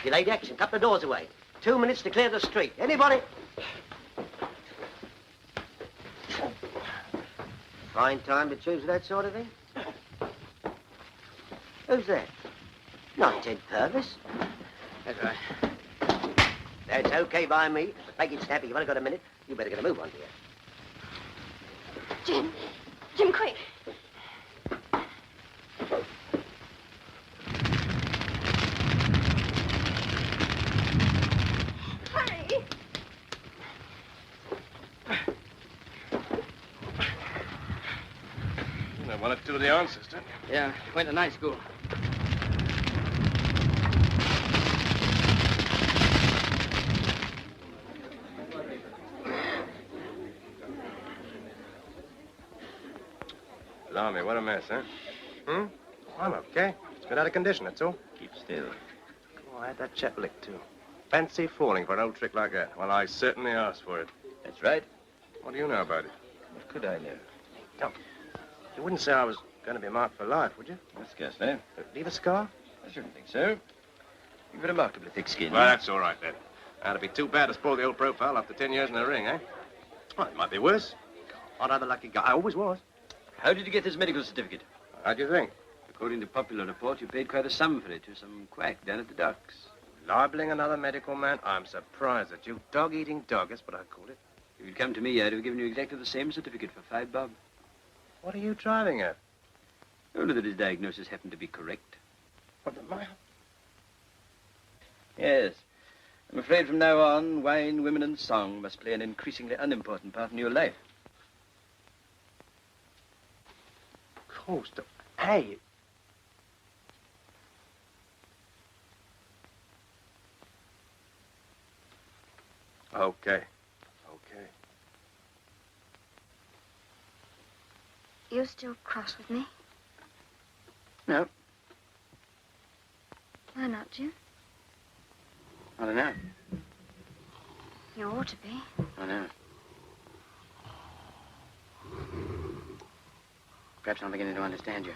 Delayed action, couple of doors away. 2 minutes to clear the street. Anybody? Fine time to choose that sort of thing. Who's that? Not Ted Purvis. That's right. That's okay by me. Make it snappy. You've only got a minute. You better get a move on, dear. Jim, quick. I one or two of the answers, don't you? Yeah, went to night school. Blimey, what a mess, huh? I'm okay. Just got out of condition, that's all. Keep still. Oh, I had that chap licked, too. Fancy falling for an old trick like that. Well, I certainly asked for it. That's right. What do you know about it? What could I know? No. You wouldn't say I was going to be marked for life, would you? Well, scarcely. Leave a scar? I shouldn't think so. You've a remarkably thick skin. Well, that's all right, then. That'd be too bad to spoil the old profile after 10 years in the ring, eh? Well, it might be worse. What other lucky guy? I always was. How did you get this medical certificate? How do you think? According to popular report, you paid quite a sum for it to some quack down at the docks. Libeling another medical man? I'm surprised at you. Dog-eating dog, that's what I called it. If you'd come to me, I'd have given you exactly the same certificate for 5 bob. What are you driving at? Only that his diagnosis happened to be correct. What am I? Yes. I'm afraid from now on, wine, women, and song must play an increasingly unimportant part in your life. Coast. Hey. Okay. Okay. You still cross with me? No, Why not, Jim? I don't know. You ought to be. I know. Perhaps I'm beginning to understand you.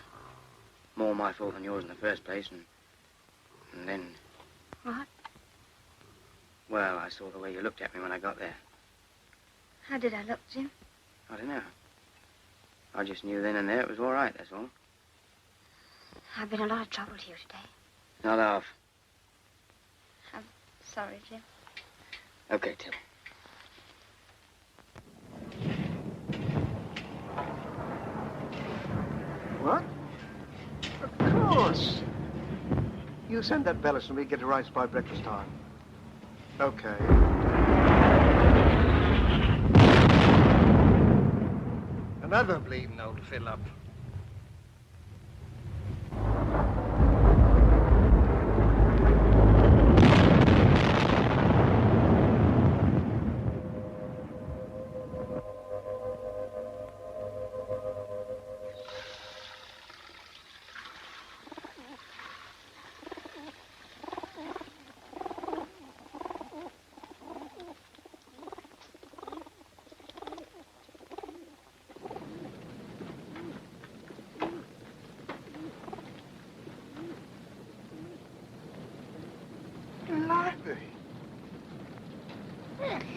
More my fault than yours in the first place, and then... What? Well, I saw the way you looked at me when I got there. How did I look, Jim? I don't know. I just knew then and there it was all right, that's all. I've been a lot of trouble to you today. Not half. I'm sorry, Jim. Okay, Till. What? Of course. You send that Bellis and we get to rice by breakfast time. Okay. Another bleeding old fill-up.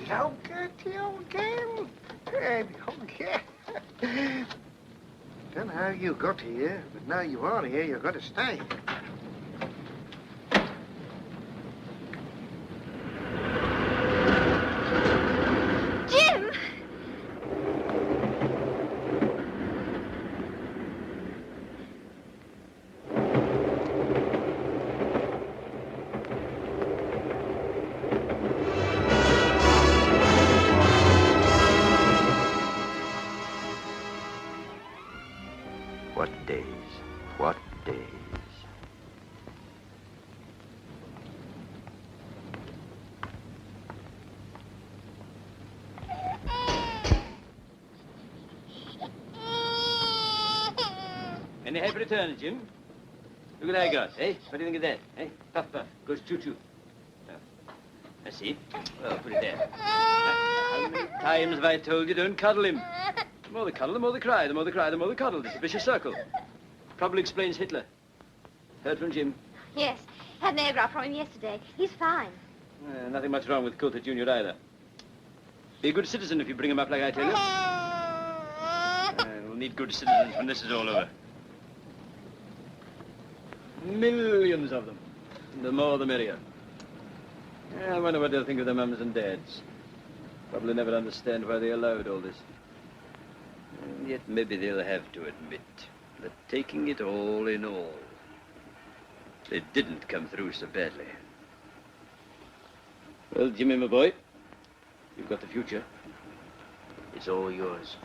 Hello, Gertie, old game. Hey, old game. Don't know how you got here, but now you are here, you've got to stay. Jim! What days? What days? Any happy returns, Jim? Look what I got, eh? What do you think of that, eh? Puff, puff. Goes choo-choo. I see. Well, put it there. How many times have I told you don't cuddle him? The more they cuddle, the more they cry. The more they cry, the more they cuddle. It's a vicious circle. Probably explains Hitler. Heard from Jim? Yes. Had an airgraph from him yesterday. He's fine. Nothing much wrong with Coulter Jr. either. Be a good citizen if you bring him up like I tell you. We'll need good citizens when this is all over. Millions of them. The more the merrier. I wonder what they'll think of their mums and dads. Probably never understand why they allowed all this. And yet maybe they'll have to admit that taking it all in all, they didn't come through so badly. Well, Jimmy, my boy, you've got the future. It's all yours.